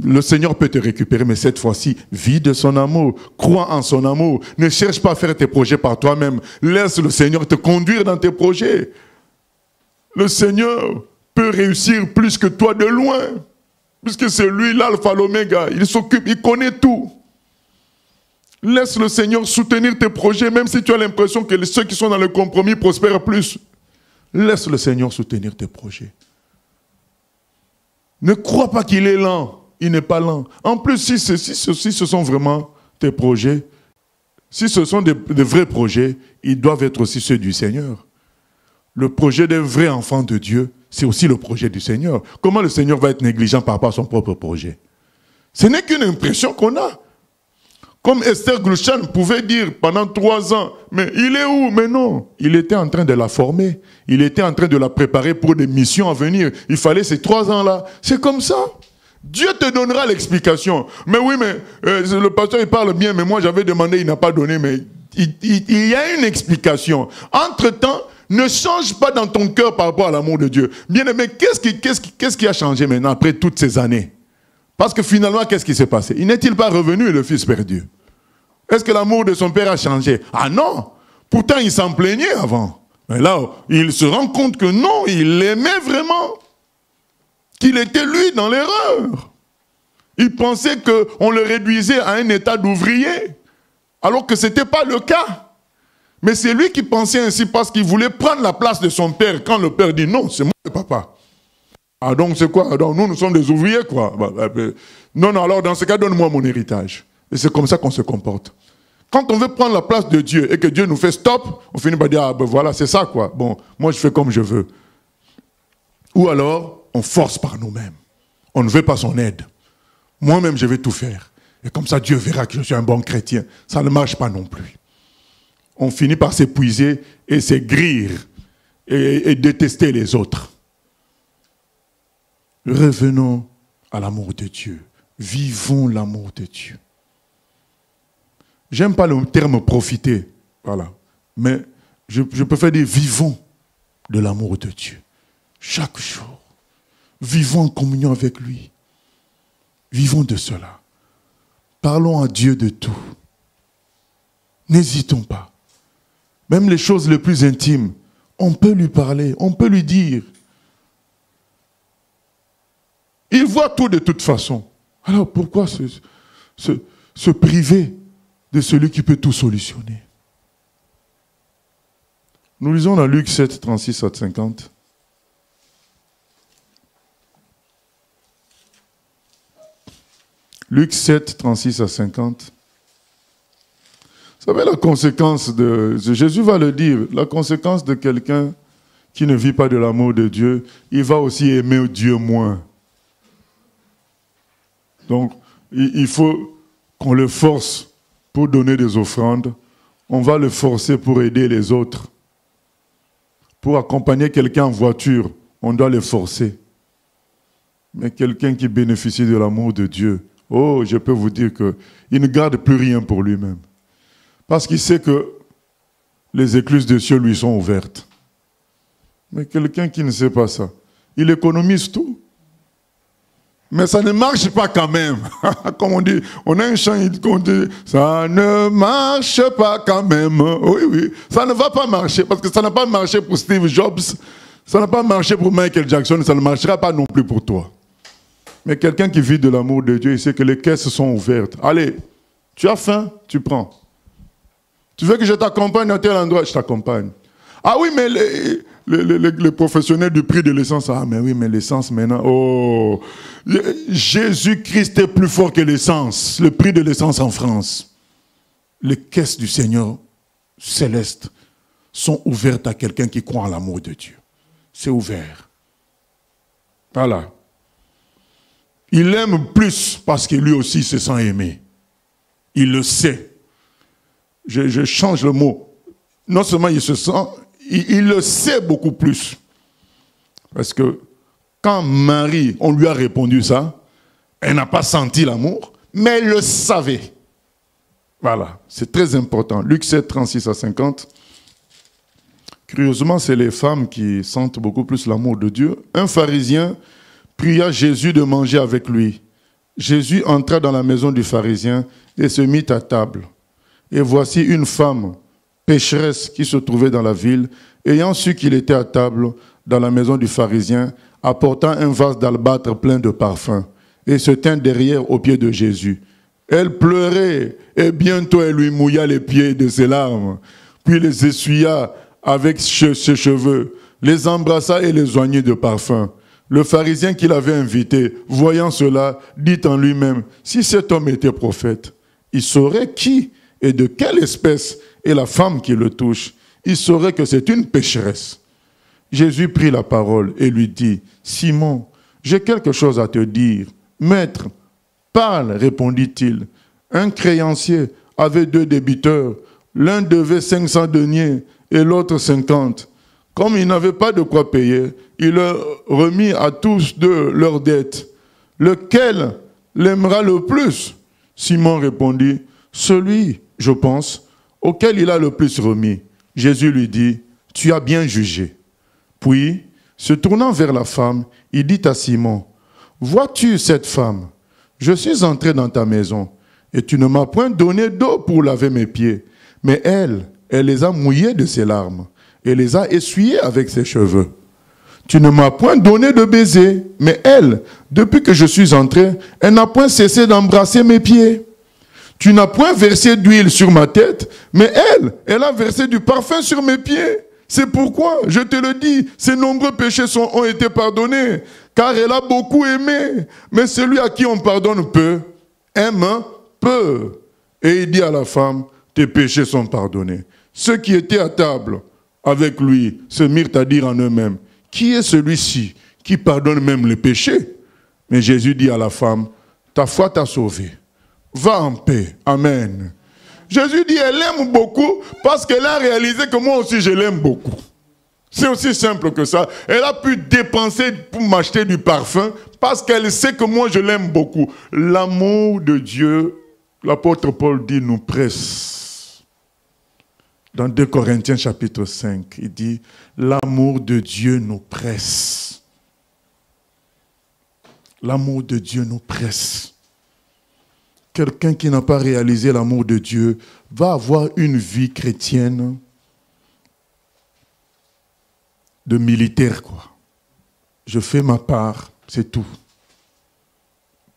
le Seigneur peut te récupérer, mais cette fois-ci, vis de son amour, crois en son amour, ne cherche pas à faire tes projets par toi-même, laisse le Seigneur te conduire dans tes projets. Le Seigneur peut réussir plus que toi de loin, puisque c'est lui l'alpha, l'oméga, il s'occupe, il connaît tout. Laisse le Seigneur soutenir tes projets, même si tu as l'impression que ceux qui sont dans le compromis prospèrent plus. Laisse le Seigneur soutenir tes projets. Ne crois pas qu'il est lent. Il n'est pas lent. En plus, si ce sont vraiment tes projets, si ce sont des vrais projets, ils doivent être aussi ceux du Seigneur. Le projet d'un vrai enfant de Dieu, c'est aussi le projet du Seigneur. Comment le Seigneur va être négligent par rapport à son propre projet? Ce n'est qu'une impression qu'on a. Comme Esther Glushan pouvait dire pendant 3 ans, mais il est où? Mais non, il était en train de la former. Il était en train de la préparer pour des missions à venir. Il fallait ces 3 ans-là. C'est comme ça. Dieu te donnera l'explication. Mais oui, mais le pasteur il parle bien, mais moi j'avais demandé, il n'a pas donné, mais il y a une explication. Entre-temps, ne change pas dans ton cœur par rapport à l'amour de Dieu. Bien aimé, qu'est-ce qui a changé maintenant après toutes ces années? Parce que finalement, qu'est-ce qui s'est passé? Il n'est-il pas revenu, le fils perdu? Est-ce que l'amour de son père a changé? Ah non! Pourtant, il s'en plaignait avant. Mais là, il se rend compte que non, il l'aimait vraiment. Qu'il était lui dans l'erreur. Il pensait qu'on le réduisait à un état d'ouvrier, alors que ce n'était pas le cas. Mais c'est lui qui pensait ainsi parce qu'il voulait prendre la place de son père. Quand le père dit non, c'est moi le papa. Ah donc c'est quoi? Donc, nous sommes des ouvriers quoi. Non, alors dans ce cas, donne-moi mon héritage. Et c'est comme ça qu'on se comporte. Quand on veut prendre la place de Dieu et que Dieu nous fait stop, on finit par dire, ah ben voilà, c'est ça quoi. Bon, moi je fais comme je veux. Ou alors, on force par nous-mêmes. On ne veut pas son aide. Moi-même, je vais tout faire. Et comme ça, Dieu verra que je suis un bon chrétien. Ça ne marche pas non plus. On finit par s'épuiser et s'aigrir et détester les autres. Revenons à l'amour de Dieu. Vivons l'amour de Dieu. J'aime pas le terme profiter, voilà. Mais je préfère dire vivons de l'amour de Dieu. Chaque jour. Vivons en communion avec lui. Vivons de cela. Parlons à Dieu de tout. N'hésitons pas. Même les choses les plus intimes, on peut lui parler, on peut lui dire. Il voit tout de toute façon. Alors pourquoi se priver de celui qui peut tout solutionner? Nous lisons dans Luc 7, 36 à 50. Luc 7, 36 à 50. Vous savez la conséquence de... Jésus va le dire, la conséquence de quelqu'un qui ne vit pas de l'amour de Dieu, il va aussi aimer Dieu moins. Donc, il faut qu'on le force pour donner des offrandes. On va le forcer pour aider les autres. Pour accompagner quelqu'un en voiture, on doit le forcer. Mais quelqu'un qui bénéficie de l'amour de Dieu, oh, je peux vous dire qu'il ne garde plus rien pour lui-même. Parce qu'il sait que les écluses des cieux lui sont ouvertes. Mais quelqu'un qui ne sait pas ça, il économise tout. Mais ça ne marche pas quand même. Comme on dit, on a un chant qu'on dit, ça ne marche pas quand même. Oui, ça ne va pas marcher parce que ça n'a pas marché pour Steve Jobs, ça n'a pas marché pour Michael Jackson, ça ne marchera pas non plus pour toi. Mais quelqu'un qui vit de l'amour de Dieu, il sait que les caisses sont ouvertes. Allez, tu as faim, tu prends. Tu veux que je t'accompagne à tel endroit, je t'accompagne. Ah oui, mais les professionnels du prix de l'essence, ah mais oui, mais l'essence maintenant, oh, Jésus-Christ est plus fort que l'essence, le prix de l'essence en France. Les caisses du Seigneur céleste sont ouvertes à quelqu'un qui croit en l'amour de Dieu. c'est ouvert. Voilà. Il aime plus parce que lui aussi se sent aimé. Il le sait. Je change le mot. Non seulement il se sent, il le sait beaucoup plus. Parce que quand Marie, on lui a répondu ça, elle n'a pas senti l'amour, mais elle le savait. Voilà, c'est très important. Luc 7, 36 à 50. Curieusement, c'est les femmes qui sentent beaucoup plus l'amour de Dieu. Un pharisien pria Jésus de manger avec lui. Jésus entra dans la maison du pharisien et se mit à table. Et voici une femme pécheresse qui se trouvait dans la ville, ayant su qu'il était à table dans la maison du pharisien, apportant un vase d'albâtre plein de parfums, et se tint derrière aux pieds de Jésus. Elle pleurait, et bientôt elle lui mouilla les pieds de ses larmes, puis les essuya avec ses cheveux, les embrassa et les oignit de parfum. Le pharisien qui l'avait invité, voyant cela, dit en lui-même, si cet homme était prophète, il saurait qui et de quelle espèce est la femme qui le touche. Il saurait que c'est une pécheresse. Jésus prit la parole et lui dit, Simon, j'ai quelque chose à te dire. Maître, parle, répondit-il. Un créancier avait 2 débiteurs. L'un devait 500 deniers et l'autre 50. Comme il n'avait pas de quoi payer, il leur remit à tous 2 leurs dettes. Lequel l'aimera le plus? Simon répondit, celui, je pense, auquel il a le plus remis. Jésus lui dit, tu as bien jugé. Puis, se tournant vers la femme, il dit à Simon, vois-tu cette femme? Je suis entré dans ta maison, et tu ne m'as point donné d'eau pour laver mes pieds, mais elle les a mouillés de ses larmes, et les a essuyés avec ses cheveux. Tu ne m'as point donné de baiser, mais elle, depuis que je suis entré, elle n'a point cessé d'embrasser mes pieds. Tu n'as point versé d'huile sur ma tête, mais elle a versé du parfum sur mes pieds. C'est pourquoi, je te le dis, ses nombreux péchés ont été pardonnés, car elle a beaucoup aimé. Mais celui à qui on pardonne peu, aime peu. Et il dit à la femme, tes péchés sont pardonnés. Ceux qui étaient à table avec lui se mirent à dire en eux-mêmes, qui est celui-ci qui pardonne même les péchés? Mais Jésus dit à la femme, ta foi t'a sauvée. Va en paix. Amen. Jésus dit, elle l'aime beaucoup parce qu'elle a réalisé que moi aussi je l'aime beaucoup. C'est aussi simple que ça. Elle a pu dépenser pour m'acheter du parfum parce qu'elle sait que moi je l'aime beaucoup. L'amour de Dieu, l'apôtre Paul dit, nous presse. Dans 2 Corinthiens chapitre 5, il dit, l'amour de Dieu nous presse. L'amour de Dieu nous presse. Quelqu'un qui n'a pas réalisé l'amour de Dieu va avoir une vie chrétienne de militaire, quoi. Je fais ma part, c'est tout.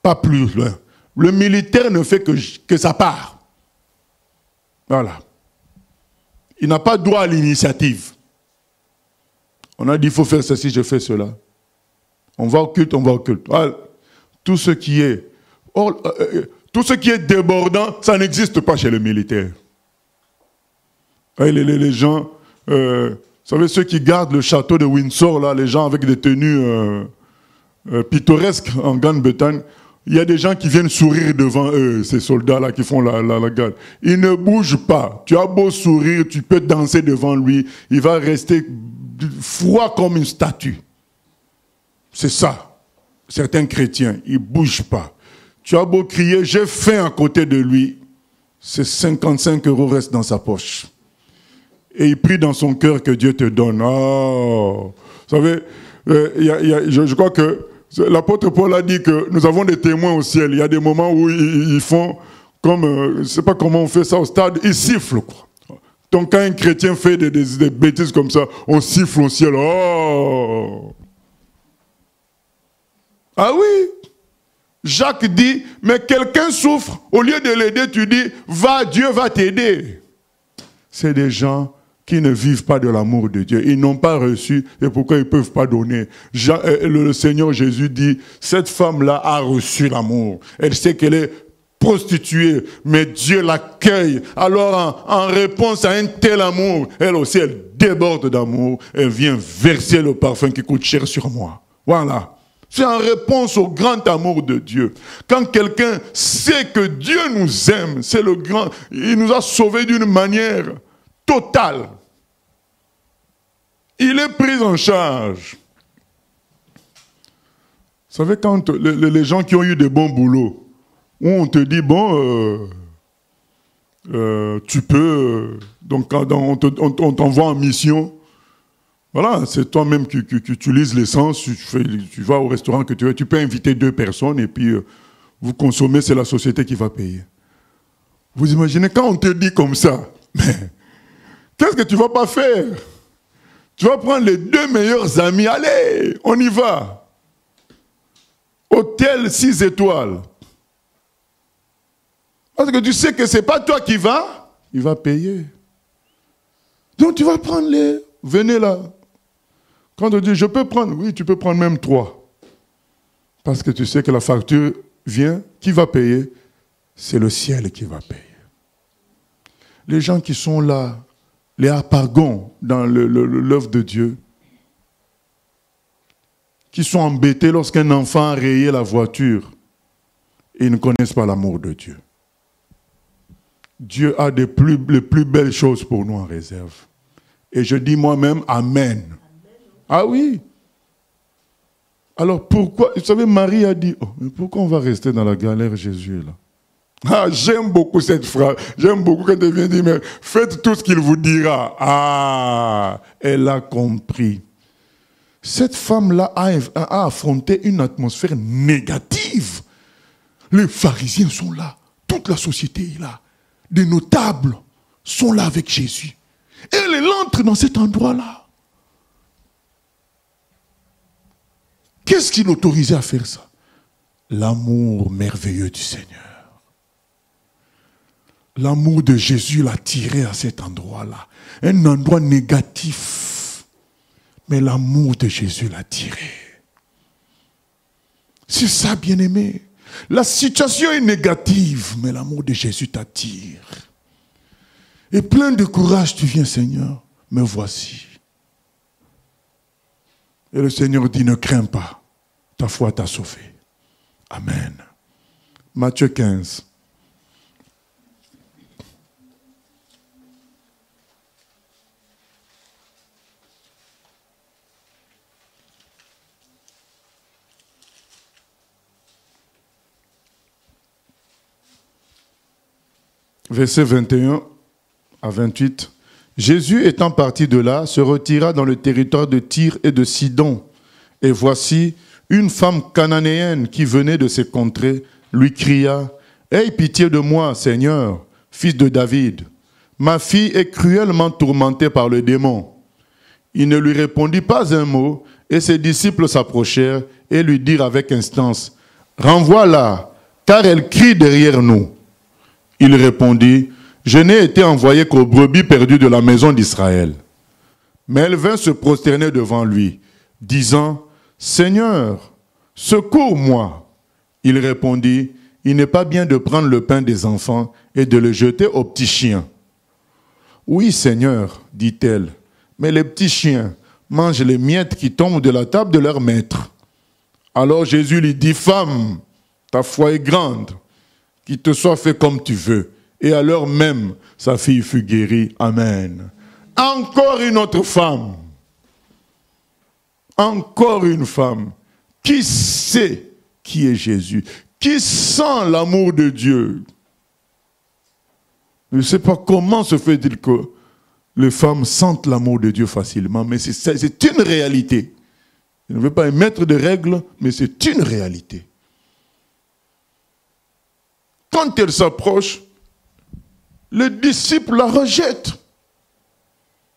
Pas plus loin. Le militaire ne fait que sa part. Voilà. Il n'a pas droit à l'initiative. On a dit, il faut faire ceci, je fais cela. On va au culte, on va au culte. Voilà. Tout ce qui est débordant, ça n'existe pas chez les militaires. Les gens, vous savez, ceux qui gardent le château de Windsor, là, les gens avec des tenues pittoresques en Grande-Bretagne, il y a des gens qui viennent sourire devant eux, ces soldats-là qui font la garde. Ils ne bougent pas. Tu as beau sourire, tu peux danser devant lui, il va rester froid comme une statue. C'est ça. Certains chrétiens, ils ne bougent pas. Tu as beau crier, j'ai faim à côté de lui, ces 55 € restent dans sa poche. Et il prie dans son cœur que Dieu te donne. Oh, vous savez, je crois que l'apôtre Paul a dit que nous avons des témoins au ciel. Il y a des moments où ils font comme, je ne sais pas comment on fait ça au stade, ils sifflent, quoi. Donc quand un chrétien fait des bêtises comme ça, on siffle au ciel. Oh! Ah oui! Jacques dit, mais quelqu'un souffre, au lieu de l'aider, tu dis, va, Dieu va t'aider. C'est des gens qui ne vivent pas de l'amour de Dieu. Ils n'ont pas reçu, et pourquoi ils ne peuvent pas donner? Le Seigneur Jésus dit, cette femme-là a reçu l'amour. Elle sait qu'elle est prostituée, mais Dieu l'accueille. Alors, en réponse à un tel amour, elle aussi, elle déborde d'amour. Elle vient verser le parfum qui coûte cher sur moi. Voilà. C'est en réponse au grand amour de Dieu. Quand quelqu'un sait que Dieu nous aime, c'est le grand... Il nous a sauvés d'une manière totale. Il est pris en charge. Vous savez, quand les gens qui ont eu des bons boulots, où on te dit, bon, tu peux... donc, quand on t'envoie en mission... Voilà, c'est toi-même qui utilises l'essence, tu vas au restaurant que tu veux, tu peux inviter 2 personnes et puis vous consommez, c'est la société qui va payer. Vous imaginez, quand on te dit comme ça, mais qu'est-ce que tu ne vas pas faire? Tu vas prendre les 2 meilleurs amis, allez, on y va. Hôtel 6 étoiles. Parce que tu sais que ce n'est pas toi qui vas, il va payer. Donc tu vas prendre les... Venez là. Quand on dit, je peux prendre, oui, tu peux prendre même 3. Parce que tu sais que la facture vient, qui va payer? C'est le ciel qui va payer. Les gens qui sont là, les harpagons dans l'œuvre de Dieu, qui sont embêtés lorsqu'un enfant a rayé la voiture, et ils ne connaissent pas l'amour de Dieu. Dieu a les plus belles choses pour nous en réserve. Et je dis moi-même, Amen. Ah oui. Alors pourquoi, vous savez, Marie a dit, oh, mais pourquoi on va rester dans la galère, Jésus, là? Ah, j'aime beaucoup cette phrase. J'aime beaucoup quand elle vient dire, mais faites tout ce qu'il vous dira. Ah, elle a compris. Cette femme-là a affronté une atmosphère négative. Les pharisiens sont là. Toute la société est là. Des notables sont là avec Jésus. Et elle entre dans cet endroit-là. Qu'est-ce qui l'autorisait à faire ça? L'amour merveilleux du Seigneur. L'amour de Jésus l'a tiré à cet endroit-là. Un endroit négatif. Mais l'amour de Jésus l'a tiré. C'est ça, bien-aimé. La situation est négative, mais l'amour de Jésus t'attire. Et plein de courage, tu viens, Seigneur, me voici. Et le Seigneur dit, ne crains pas, ta foi t'a sauvé. Amen. Matthieu 15. Versets 21 à 28. Jésus étant parti de là, se retira dans le territoire de Tyr et de Sidon. Et voici, une femme cananéenne qui venait de ces contrées lui cria, « Aie pitié de moi, Seigneur, fils de David. Ma fille est cruellement tourmentée par le démon. » Il ne lui répondit pas un mot, et ses disciples s'approchèrent et lui dirent avec instance, « Renvoie-la, car elle crie derrière nous. » Il répondit, « Je n'ai été envoyé qu'aux brebis perdues de la maison d'Israël. » Mais elle vint se prosterner devant lui, disant, « Seigneur, secours-moi. » Il répondit, « Il n'est pas bien de prendre le pain des enfants et de le jeter aux petits chiens. »« Oui, Seigneur, dit-elle, mais les petits chiens mangent les miettes qui tombent de la table de leur maître. » Alors Jésus lui dit, « Femme, ta foi est grande, qu'il te soit fait comme tu veux. » Et à l'heure même, sa fille fut guérie. Amen. Encore une autre femme. Encore une femme. Qui sait qui est Jésus? Qui sent l'amour de Dieu? Je ne sais pas comment se fait-il que les femmes sentent l'amour de Dieu facilement, mais c'est une réalité. Je ne veux pas émettre de règles, mais c'est une réalité. Quand elle s'approche, les disciples la rejettent.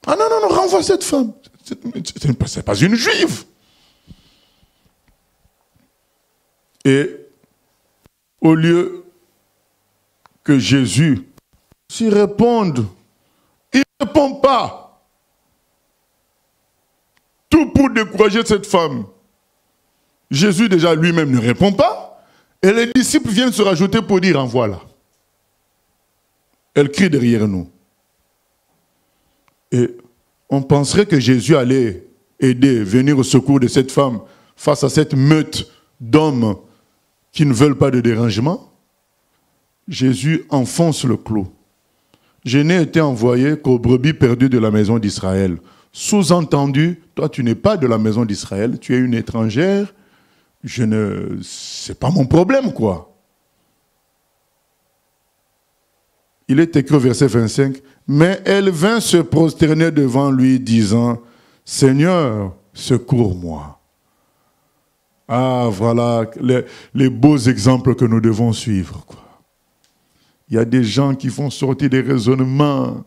Ah non, non, non, renvoie cette femme. Ce n'est pas une juive. Et au lieu que Jésus s'y réponde, il ne répond pas. Tout pour décourager cette femme. Jésus déjà lui-même ne répond pas. Et les disciples viennent se rajouter pour dire, en voilà. Elle crie derrière nous. Et on penserait que Jésus allait aider, venir au secours de cette femme face à cette meute d'hommes qui ne veulent pas de dérangement. Jésus enfonce le clou. Je n'ai été envoyé qu'aux brebis perdues de la maison d'Israël. Sous-entendu, toi tu n'es pas de la maison d'Israël, tu es une étrangère, c'est pas mon problème, quoi. Il est écrit au verset 25, mais elle vint se prosterner devant lui, disant, Seigneur, secours-moi. Ah, voilà les beaux exemples que nous devons suivre, quoi. Il y a des gens qui font sortir des raisonnements.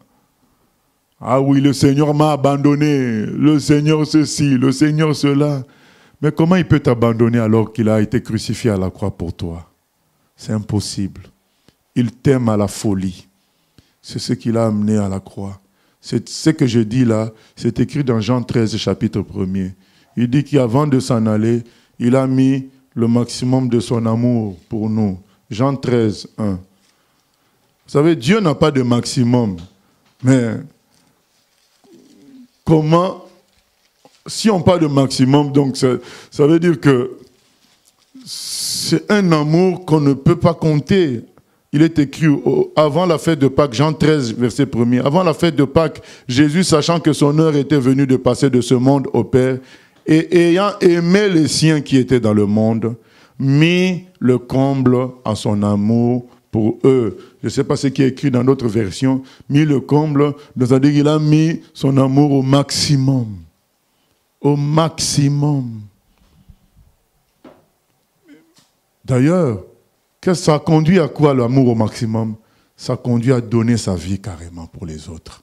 Ah oui, le Seigneur m'a abandonné, le Seigneur ceci, le Seigneur cela. Mais comment il peut t'abandonner alors qu'il a été crucifié à la croix pour toi? C'est impossible. Il t'aime à la folie. C'est ce qu'il a amené à la croix. C'est ce que je dis là, c'est écrit dans Jean 13, chapitre 1er. Il dit qu'avant de s'en aller, il a mis le maximum de son amour pour nous. Jean 13, 1. Vous savez, Dieu n'a pas de maximum. Mais comment, si on parle de maximum, donc ça veut dire que c'est un amour qu'on ne peut pas compter. Il est écrit avant la fête de Pâques, Jean 13, verset 1er. Avant la fête de Pâques, Jésus, sachant que son heure était venue de passer de ce monde au Père, et ayant aimé les siens qui étaient dans le monde, mit le comble à son amour pour eux. Je ne sais pas ce qui est écrit dans d'autres versions. Mis le comble, c'est-à-dire qu'il a mis son amour au maximum. Au maximum. D'ailleurs, ça conduit à quoi l'amour au maximum? Ça conduit à donner sa vie carrément pour les autres.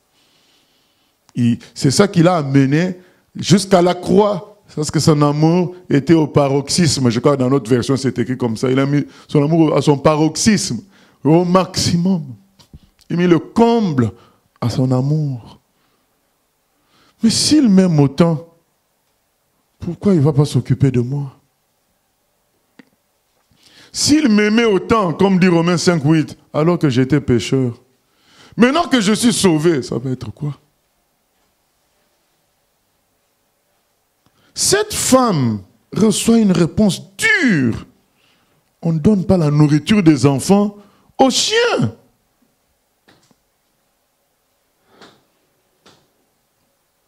C'est ça qui l'a amené jusqu'à la croix. Parce que son amour était au paroxysme. Je crois que dans notre version, c'est écrit comme ça. Il a mis son amour à son paroxysme, au maximum. Il a mis le comble à son amour. Mais s'il m'aime autant, pourquoi il ne va pas s'occuper de moi? S'il m'aimait autant, comme dit Romains 5, 8, alors que j'étais pécheur, maintenant que je suis sauvé, ça va être quoi? Cette femme reçoit une réponse dure. On ne donne pas la nourriture des enfants aux chiens.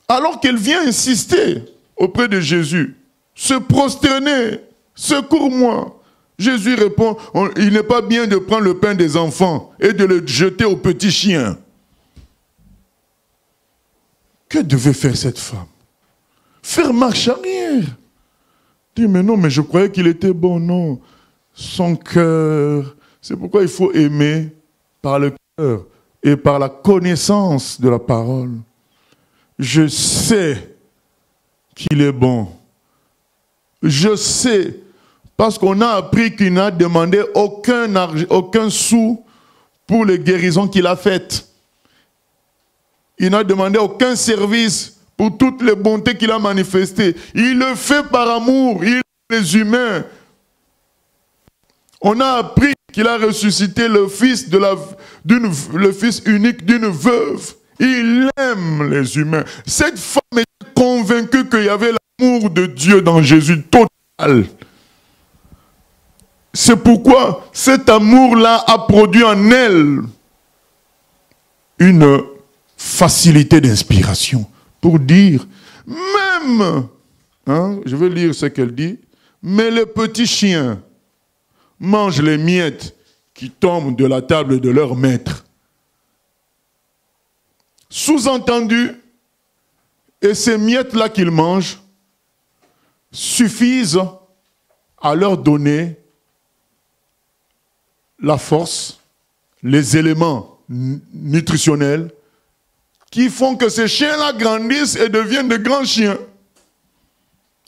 Alors qu'elle vient insister auprès de Jésus, se prosterner, secours-moi. Jésus répond, il n'est pas bien de prendre le pain des enfants et de le jeter aux petits chiens. Que devait faire cette femme? Faire marche arrière. Dire, mais non, mais je croyais qu'il était bon. Non, son cœur. C'est pourquoi il faut aimer par le cœur et par la connaissance de la parole. Je sais qu'il est bon. Je sais, parce qu'on a appris qu'il n'a demandé aucun sou pour les guérisons qu'il a faites. Il n'a demandé aucun service pour toutes les bontés qu'il a manifestées. Il le fait par amour, il aime les humains. On a appris qu'il a ressuscité le fils, le fils unique d'une veuve. Il aime les humains. Cette femme était convaincue qu'il y avait l'amour de Dieu dans Jésus total. C'est pourquoi cet amour-là a produit en elle une facilité d'inspiration pour dire, même, je vais lire ce qu'elle dit, mais les petits chiens mangent les miettes qui tombent de la table de leur maître. Sous-entendu, et ces miettes-là qu'ils mangent suffisent à leur donner la force, les éléments nutritionnels qui font que ces chiens-là grandissent et deviennent de grands chiens.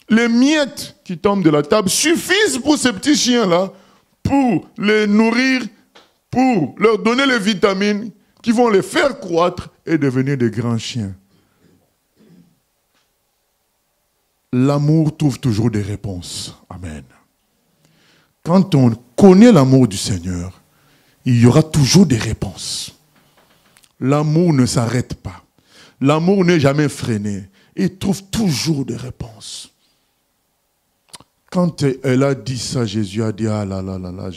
Les miettes qui tombent de la table suffisent pour ces petits chiens-là pour les nourrir, pour leur donner les vitamines qui vont les faire croître et devenir de grands chiens. L'amour trouve toujours des réponses. Amen. Quand on connaît l'amour du Seigneur, il y aura toujours des réponses. L'amour ne s'arrête pas. L'amour n'est jamais freiné. Il trouve toujours des réponses. Quand elle a dit ça, Jésus a dit, ah là là là là,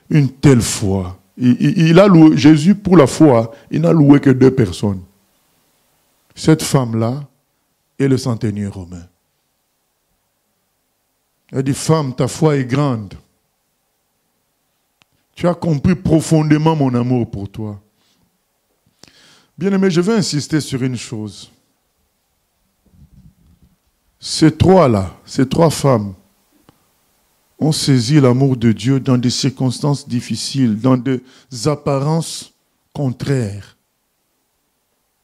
une telle foi. Il a loué, Jésus, pour la foi, il n'a loué que 2 personnes. Cette femme-là et le centenier romain. Il a dit, femme, ta foi est grande. Tu as compris profondément mon amour pour toi. Bien-aimé, je vais insister sur une chose. Ces 3-là, ces 3 femmes, ont saisi l'amour de Dieu dans des circonstances difficiles, dans des apparences contraires.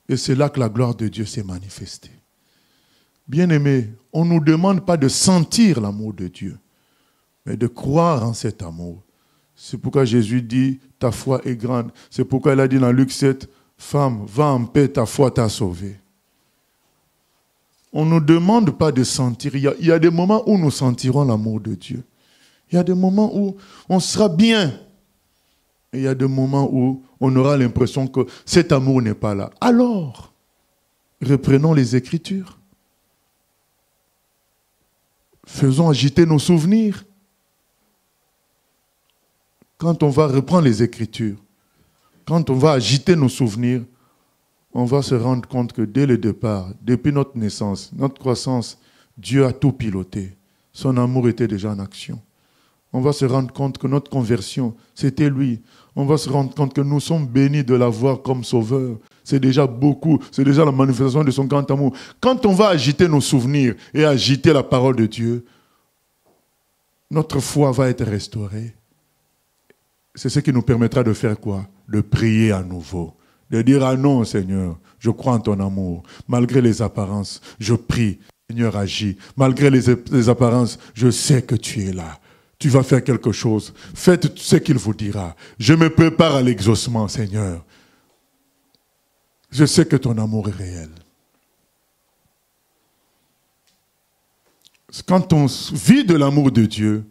Et c'est là que la gloire de Dieu s'est manifestée. Bien-aimé, on ne nous demande pas de sentir l'amour de Dieu, mais de croire en cet amour. C'est pourquoi Jésus dit, ta foi est grande. C'est pourquoi il a dit dans Luc 7, femme, va en paix, ta foi t'a sauvé. On ne nous demande pas de sentir. Il y a des moments où nous sentirons l'amour de Dieu. Il y a des moments où on sera bien. Et il y a des moments où on aura l'impression que cet amour n'est pas là. Alors, reprenons les Écritures. Faisons agiter nos souvenirs. Quand on va reprendre les Écritures, quand on va agiter nos souvenirs, on va se rendre compte que dès le départ, depuis notre naissance, notre croissance, Dieu a tout piloté. Son amour était déjà en action. On va se rendre compte que notre conversion, c'était lui. On va se rendre compte que nous sommes bénis de l'avoir comme sauveur. C'est déjà beaucoup, c'est déjà la manifestation de son grand amour. Quand on va agiter nos souvenirs et agiter la parole de Dieu, notre foi va être restaurée. C'est ce qui nous permettra de faire quoi? De prier à nouveau. De dire, ah non Seigneur, je crois en ton amour. Malgré les apparences, je prie. Seigneur, agis. Malgré les apparences, je sais que tu es là. Tu vas faire quelque chose. Faites ce qu'il vous dira. Je me prépare à l'exaucement, Seigneur. Je sais que ton amour est réel. Quand on vit de l'amour de Dieu,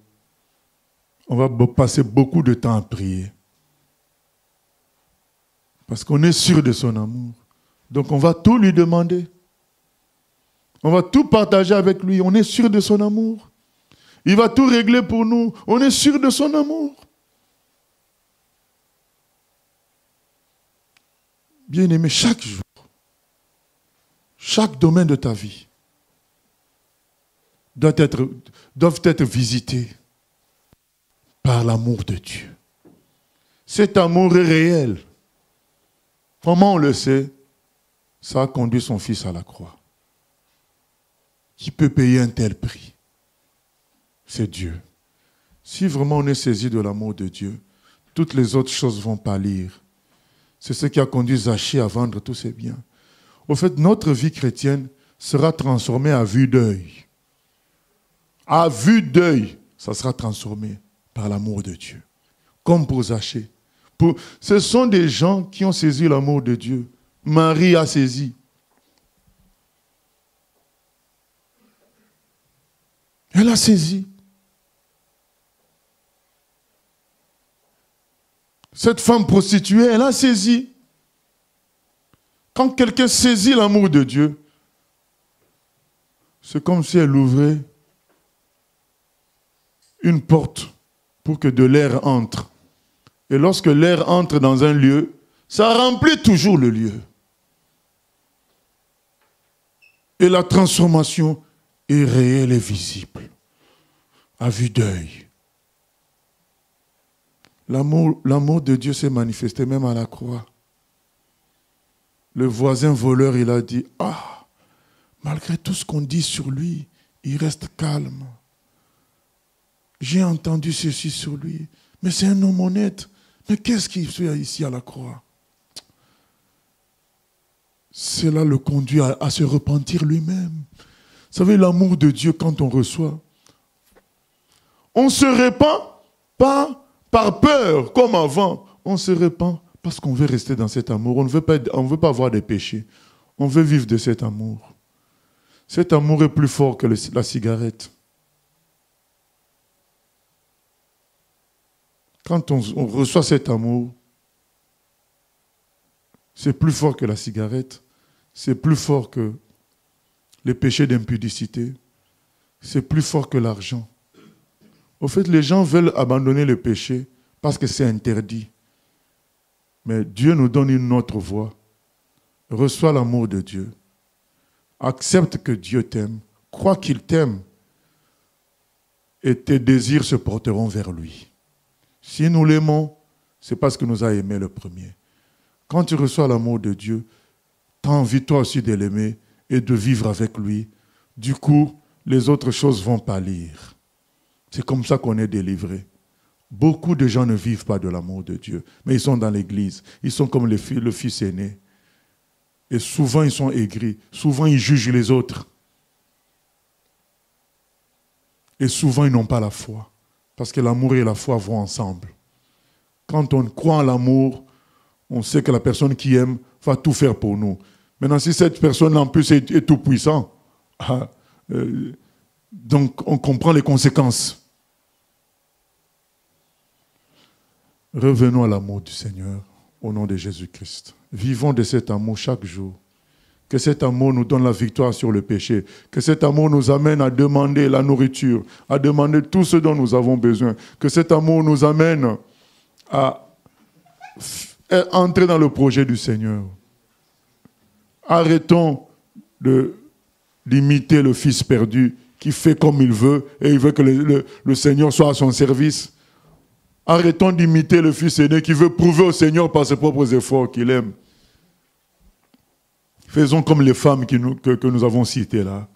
on va passer beaucoup de temps à prier. Parce qu'on est sûr de son amour. Donc on va tout lui demander. On va tout partager avec lui. On est sûr de son amour. Il va tout régler pour nous. On est sûr de son amour. Bien-aimé, chaque jour, chaque domaine de ta vie doivent être visités par l'amour de Dieu. Cet amour est réel. Comment on le sait? Ça a conduit son fils à la croix. Qui peut payer un tel prix? C'est Dieu. Si vraiment on est saisi de l'amour de Dieu, toutes les autres choses vont pâlir. C'est ce qui a conduit Zachée à vendre tous ses biens. Au fait, notre vie chrétienne sera transformée à vue d'œil. À vue d'œil, ça sera transformé par l'amour de Dieu. Comme pour Zachée. Ce sont des gens qui ont saisi l'amour de Dieu. Marie a saisi. Elle a saisi. Cette femme prostituée, elle a saisi. Quand quelqu'un saisit l'amour de Dieu, c'est comme si elle ouvrait une porte pour que de l'air entre. Et lorsque l'air entre dans un lieu, ça remplit toujours le lieu. Et la transformation est réelle et visible, à vue d'œil. L'amour de Dieu s'est manifesté même à la croix. Le voisin voleur, il a dit, « Ah, malgré tout ce qu'on dit sur lui, il reste calme. J'ai entendu ceci sur lui, mais c'est un homme honnête. Mais qu'est-ce qu'il fait ici à la croix ?» Cela le conduit à se repentir lui-même. Vous savez, l'amour de Dieu, quand on reçoit, on se répand pas par peur, comme avant. On se répand parce qu'on veut rester dans cet amour. On ne veut pas avoir des péchés. On veut vivre de cet amour. Cet amour est plus fort que la cigarette. quand on reçoit cet amour, c'est plus fort que la cigarette, c'est plus fort que les péchés d'impudicité, c'est plus fort que l'argent. Au fait, les gens veulent abandonner le péché parce que c'est interdit. Mais Dieu nous donne une autre voie. Reçois l'amour de Dieu. Accepte que Dieu t'aime. Crois qu'il t'aime. Et tes désirs se porteront vers lui. Si nous l'aimons, c'est parce qu'il nous a aimé le premier. Quand tu reçois l'amour de Dieu, tu as envie toi aussi de l'aimer et de vivre avec lui. Du coup, les autres choses vont pâlir. C'est comme ça qu'on est délivré. Beaucoup de gens ne vivent pas de l'amour de Dieu, mais ils sont dans l'église. Ils sont comme le fils aîné. Et souvent, ils sont aigris. Souvent, ils jugent les autres. Et souvent, ils n'ont pas la foi. Parce que l'amour et la foi vont ensemble. Quand on croit en l'amour, on sait que la personne qui aime va tout faire pour nous. Maintenant, si cette personne en plus est tout puissant, donc on comprend les conséquences. Revenons à l'amour du Seigneur au nom de Jésus-Christ. Vivons de cet amour chaque jour. Que cet amour nous donne la victoire sur le péché. Que cet amour nous amène à demander la nourriture, à demander tout ce dont nous avons besoin. Que cet amour nous amène à entrer dans le projet du Seigneur. Arrêtons d'imiter le fils perdu qui fait comme il veut et il veut que le Seigneur soit à son service. Arrêtons d'imiter le fils aîné qui veut prouver au Seigneur par ses propres efforts qu'il aime. Faisons comme les femmes que nous avons citées là.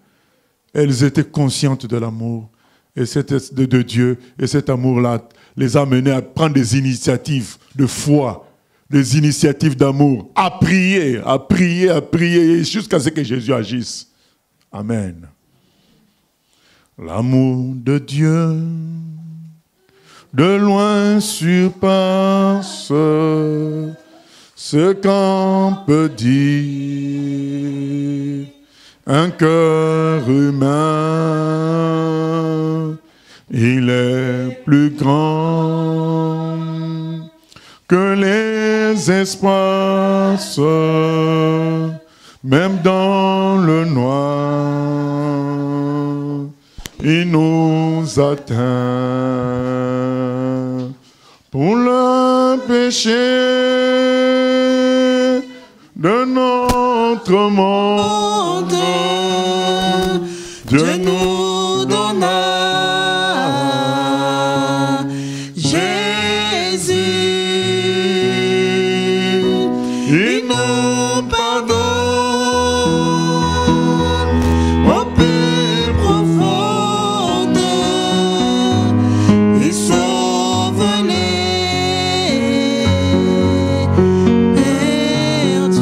Elles étaient conscientes de l'amour de Dieu et cet amour-là les a menées à prendre des initiatives de foi, des initiatives d'amour, à prier jusqu'à ce que Jésus agisse. Amen. L'amour de Dieu de loin surpasse ce qu'on peut dire. Un cœur humain, il est plus grand que les espaces, même dans le noir, il nous atteint. Pour le péché de notre monde, Dieu nous donna Jésus. Il nous pardonne au plus profond. Il sauve les perdus.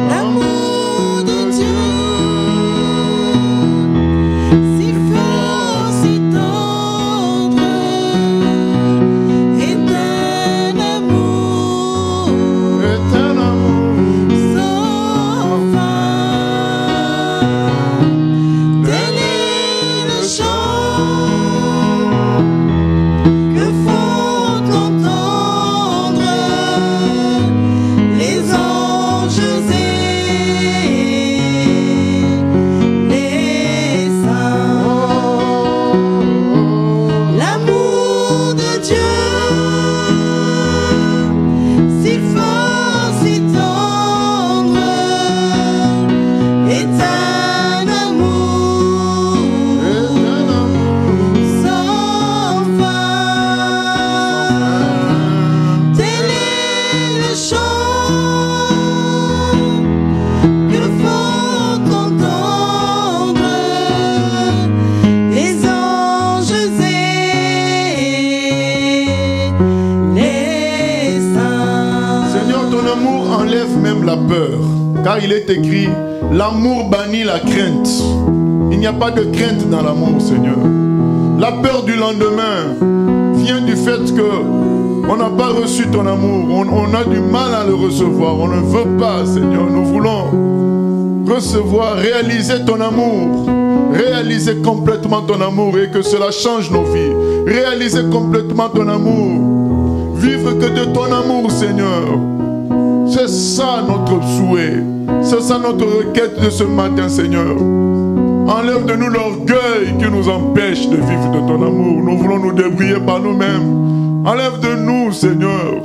L'amour de Dieu, si fort, si tendre, est un amour sans fin. Tel est le chant que font entendre les anges et les saints. L'amour de Dieu, si fort, si tendre, est un amour sans fin. Tel est le chant que font entendre les anges et les saints. Seigneur, ton amour enlève même la peur, car il est écrit, l'amour bannit la crainte. Il n'y a pas de crainte dans l'amour, Seigneur. La peur du lendemain vient du fait que on n'a pas reçu ton amour, on a du mal à le recevoir, on ne veut pas, Seigneur. Nous voulons recevoir, réaliser ton amour. réaliser complètement ton amour et que cela change nos vies. Réaliser complètement ton amour. Vivre que de ton amour, Seigneur. C'est ça notre souhait. C'est ça notre requête de ce matin, Seigneur. Enlève de nous l'orgueil qui nous empêche de vivre de ton amour. Nous voulons nous débrouiller par nous-mêmes. Enlève de nous, Seigneur,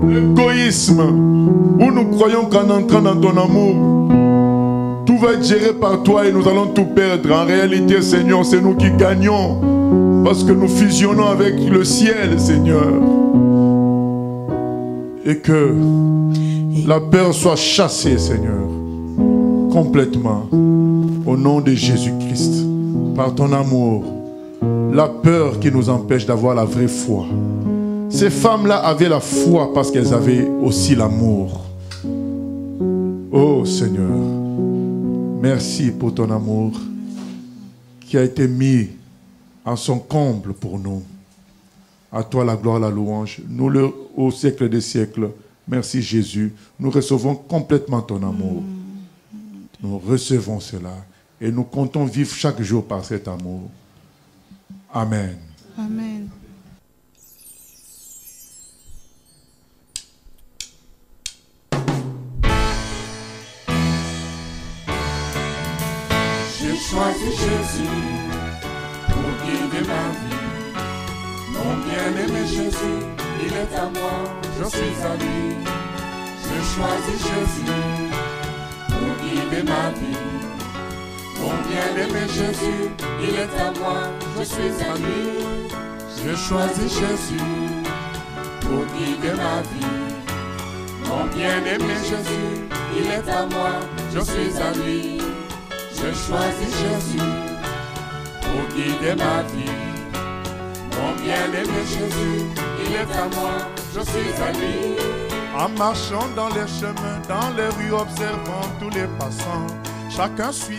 l'égoïsme où nous croyons qu'en entrant dans ton amour, tout va être géré par toi et nous allons tout perdre. En réalité, Seigneur, c'est nous qui gagnons parce que nous fusionnons avec le ciel, Seigneur. Et que la peur soit chassée, Seigneur, complètement. Au nom de Jésus-Christ, par ton amour, la peur qui nous empêche d'avoir la vraie foi. Ces femmes-là avaient la foi parce qu'elles avaient aussi l'amour. Oh Seigneur, merci pour ton amour qui a été mis en son comble pour nous. À toi la gloire, la louange. Nous le au siècle des siècles. Merci Jésus. Nous recevons complètement ton amour. Nous recevons cela. Et nous comptons vivre chaque jour par cet amour. Amen. Amen. J'ai choisi Jésus pour guider ma vie. Mon bien-aimé Jésus, il est à moi, je suis à lui. J'ai choisi Jésus pour guider ma vie. Mon bien-aimé Jésus, il est à moi, je suis à lui. J'ai choisi Jésus pour guider ma vie. Mon bien-aimé Jésus, il est à moi, je suis à lui. J'ai choisi Jésus pour guider ma vie. Mon bien-aimé Jésus, il est à moi, je suis à lui. En marchant dans les chemins, dans les rues, observant tous les passants, chacun suit.